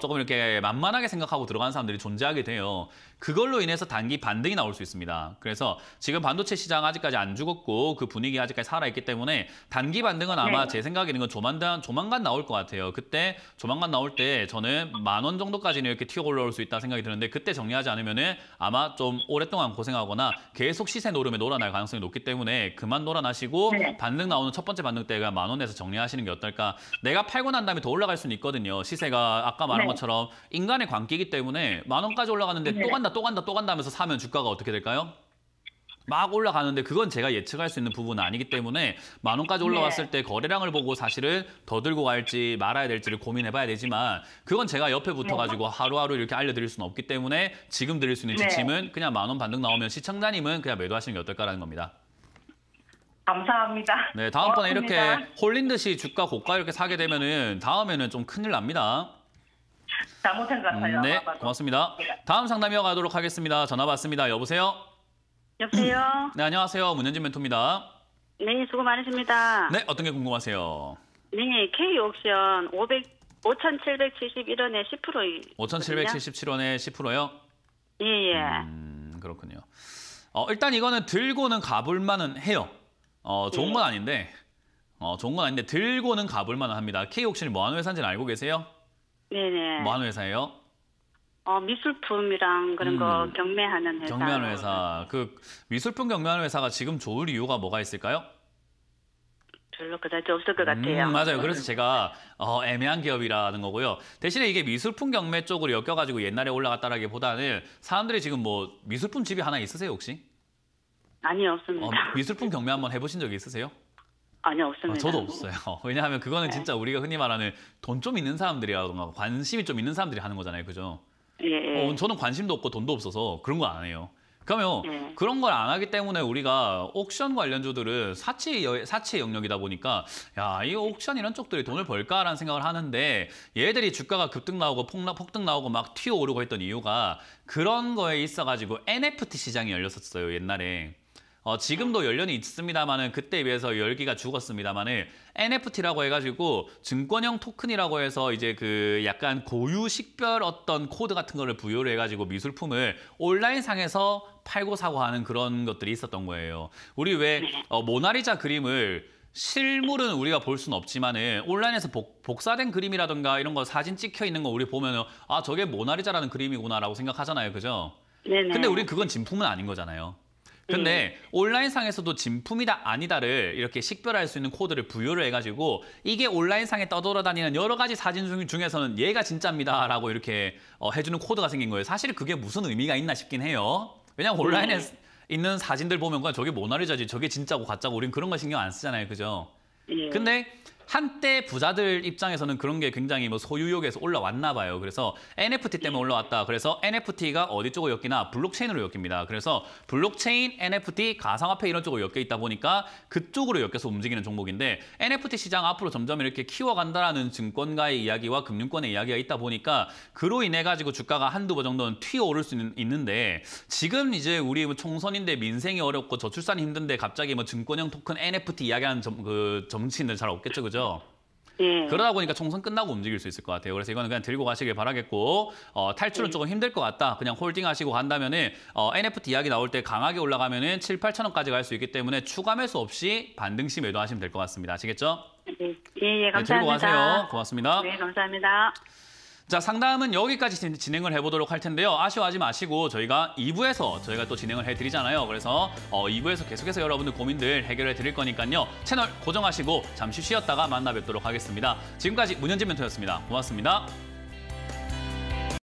조금 이렇게 만만하게 생각하고 들어가는 사람들이 존재하게 돼요. 그걸로 인해서 단기 반등이 나올 수 있습니다. 그래서 지금 반도체 시장 아직까지 안 죽었고 그 분위기 아직까지 살아있기 때문에 단기 반등은 아마 네. 제 생각에는 조만간 나올 것 같아요. 그때 조만간 나올 때 저는 10,000원 정도까지는 이렇게 튀어 올라올 수 있다 생각이 드는데 그때 정리하지 않으면은 아마 좀 오랫동안 고생하거나 계속 시세 노름에 놀아날 가능성이 높기 때문에 그만 놀아나시고 네. 반등 나오는 첫 번째 반등 때가 10,000원에서 정리하시는 게 어떨까. 내가 팔고 난 다음에 더 올라갈 수는 있거든요. 시세가 아까 말한 네. 것처럼 인간의 광기이기 때문에 10,000원까지 올라갔는데 네. 또 간다 하면서 사면 주가가 어떻게 될까요? 막 올라가는데 그건 제가 예측할 수 있는 부분은 아니기 때문에 10,000원까지 올라왔을 때 거래량을 보고 사실은 더 들고 갈지 말아야 될지를 고민해봐야 되지만 그건 제가 옆에 붙어가지고 하루하루 이렇게 알려드릴 수는 없기 때문에 지금 드릴 수 있는 네. 지침은 그냥 10,000원 반등 나오면 시청자님은 그냥 매도하시는 게 어떨까라는 겁니다. 감사합니다. 네, 다음번에 고맙습니다. 이렇게 홀린 듯이 주가 고가 이렇게 사게 되면은 다음에는 좀 큰일 납니다. 잘못한 것 같아요. 네, 아마도. 고맙습니다. 다음 상담 이어가도록 하겠습니다. 전화 받습니다. 여보세요? 여보세요? 네, 안녕하세요. 문현진 멘토입니다. 네, 수고 많으십니다. 네, 어떤 게 궁금하세요? 네, K옥션 5,771원에 10%. 5,777원에 10%요? 예, 예. 그렇군요. 일단 이거는 들고는 가볼만은 해요. 좋은 건 아닌데, 들고는 가볼만은 합니다. K옥션이 뭐 하는 회사인지는 알고 계세요? 네네. 뭐 하는 회사예요? 미술품이랑 그런 거 경매하는 회사. 경매하는 회사. 그 미술품 경매하는 회사가 지금 좋을 이유가 뭐가 있을까요? 별로 그다지 없을 것 같아요. 맞아요. 그래서 제가 애매한 기업이라는 거고요. 대신에 이게 미술품 경매 쪽으로 엮여가지고 옛날에 올라갔다라기보다는 사람들이 지금 뭐 미술품 집이 하나 있으세요 혹시? 아니요, 없습니다. 미술품 경매 한번 해보신 적이 있으세요? 아니요, 없습니다. 저도 없어요. 왜냐하면 그거는 진짜 우리가 흔히 말하는 돈 좀 있는 사람들이라던가 관심이 좀 있는 사람들이 하는 거잖아요. 그죠? 예. 저는 관심도 없고 돈도 없어서 그런 거 안 해요. 그러면 네. 그런 걸 안 하기 때문에 우리가 옥션 관련주들은 사치의 영역이다 보니까 야, 이 옥션 이런 쪽들이 돈을 벌까라는 생각을 하는데 얘들이 주가가 급등 나오고 폭등 나오고 막 튀어오르고 했던 이유가 그런 거에 있어가지고 NFT 시장이 열렸었어요. 옛날에. 지금도 열려는 있습니다만은 그때에 비해서 열기가 죽었습니다만은 NFT라고 해가지고 증권형 토큰이라고 해서 이제 그 약간 고유 식별 어떤 코드 같은 거를 부여를 해가지고 미술품을 온라인상에서 팔고 사고 하는 그런 것들이 있었던 거예요. 우리 왜 모나리자 그림을 실물은 우리가 볼 수는 없지만은 온라인에서 복사된 그림이라든가 이런 거 사진 찍혀 있는 거 우리 보면은 아 저게 모나리자라는 그림이구나라고 생각하잖아요, 그죠? 네네. 근데 우린 그건 진품은 아닌 거잖아요. 근데 온라인상에서도 진품이다 아니다를 이렇게 식별할 수 있는 코드를 부여를 해가지고 이게 온라인상에 떠돌아다니는 여러 가지 사진 중에서는 얘가 진짜입니다라고 이렇게 해주는 코드가 생긴 거예요. 사실 그게 무슨 의미가 있나 싶긴 해요. 왜냐면 온라인에 있는 사진들 보면 그냥 저게 모나리자지 저게 진짜고 가짜고 우린 그런 거 신경 안 쓰잖아요. 그죠? 예. 근데 한때 부자들 입장에서는 그런 게 굉장히 뭐 소유욕에서 올라왔나 봐요. 그래서 NFT 때문에 올라왔다. 그래서 NFT가 어디 쪽으로 엮이나 블록체인으로 엮입니다. 그래서 블록체인, NFT, 가상화폐 이런 쪽으로 엮여 있다 보니까 그쪽으로 엮여서 움직이는 종목인데 NFT 시장 앞으로 점점 이렇게 키워간다라는 증권가의 이야기와 금융권의 이야기가 있다 보니까 그로 인해 가지고 주가가 한두 번 정도는 튀어오를 수 있는데 지금 이제 우리 총선인데 민생이 어렵고 저출산이 힘든데 갑자기 뭐 증권형 토큰 NFT 이야기하는 정치인들 잘 없겠죠. 그죠? 예. 그러다 보니까 총선 끝나고 움직일 수 있을 것 같아요. 그래서 이거는 그냥 들고 가시길 바라겠고 탈출은 조금 힘들 것 같다. 그냥 홀딩하시고 간다면은 NFT 이야기 나올 때 강하게 올라가면은 7, 8천 원까지 갈 수 있기 때문에 추가 매수 없이 반등시 매도하시면 될 것 같습니다. 아시겠죠? 예, 네, 감사합니다. 들고 가세요. 고맙습니다. 네, 감사합니다. 자, 상담은 여기까지 진행을 해보도록 할 텐데요. 아쉬워하지 마시고 저희가 2부에서 저희가 또 진행을 해드리잖아요. 그래서 2부에서 계속해서 여러분들 고민들 해결해 드릴 거니까요. 채널 고정하시고 잠시 쉬었다가 만나 뵙도록 하겠습니다. 지금까지 문현진 멘토였습니다. 고맙습니다.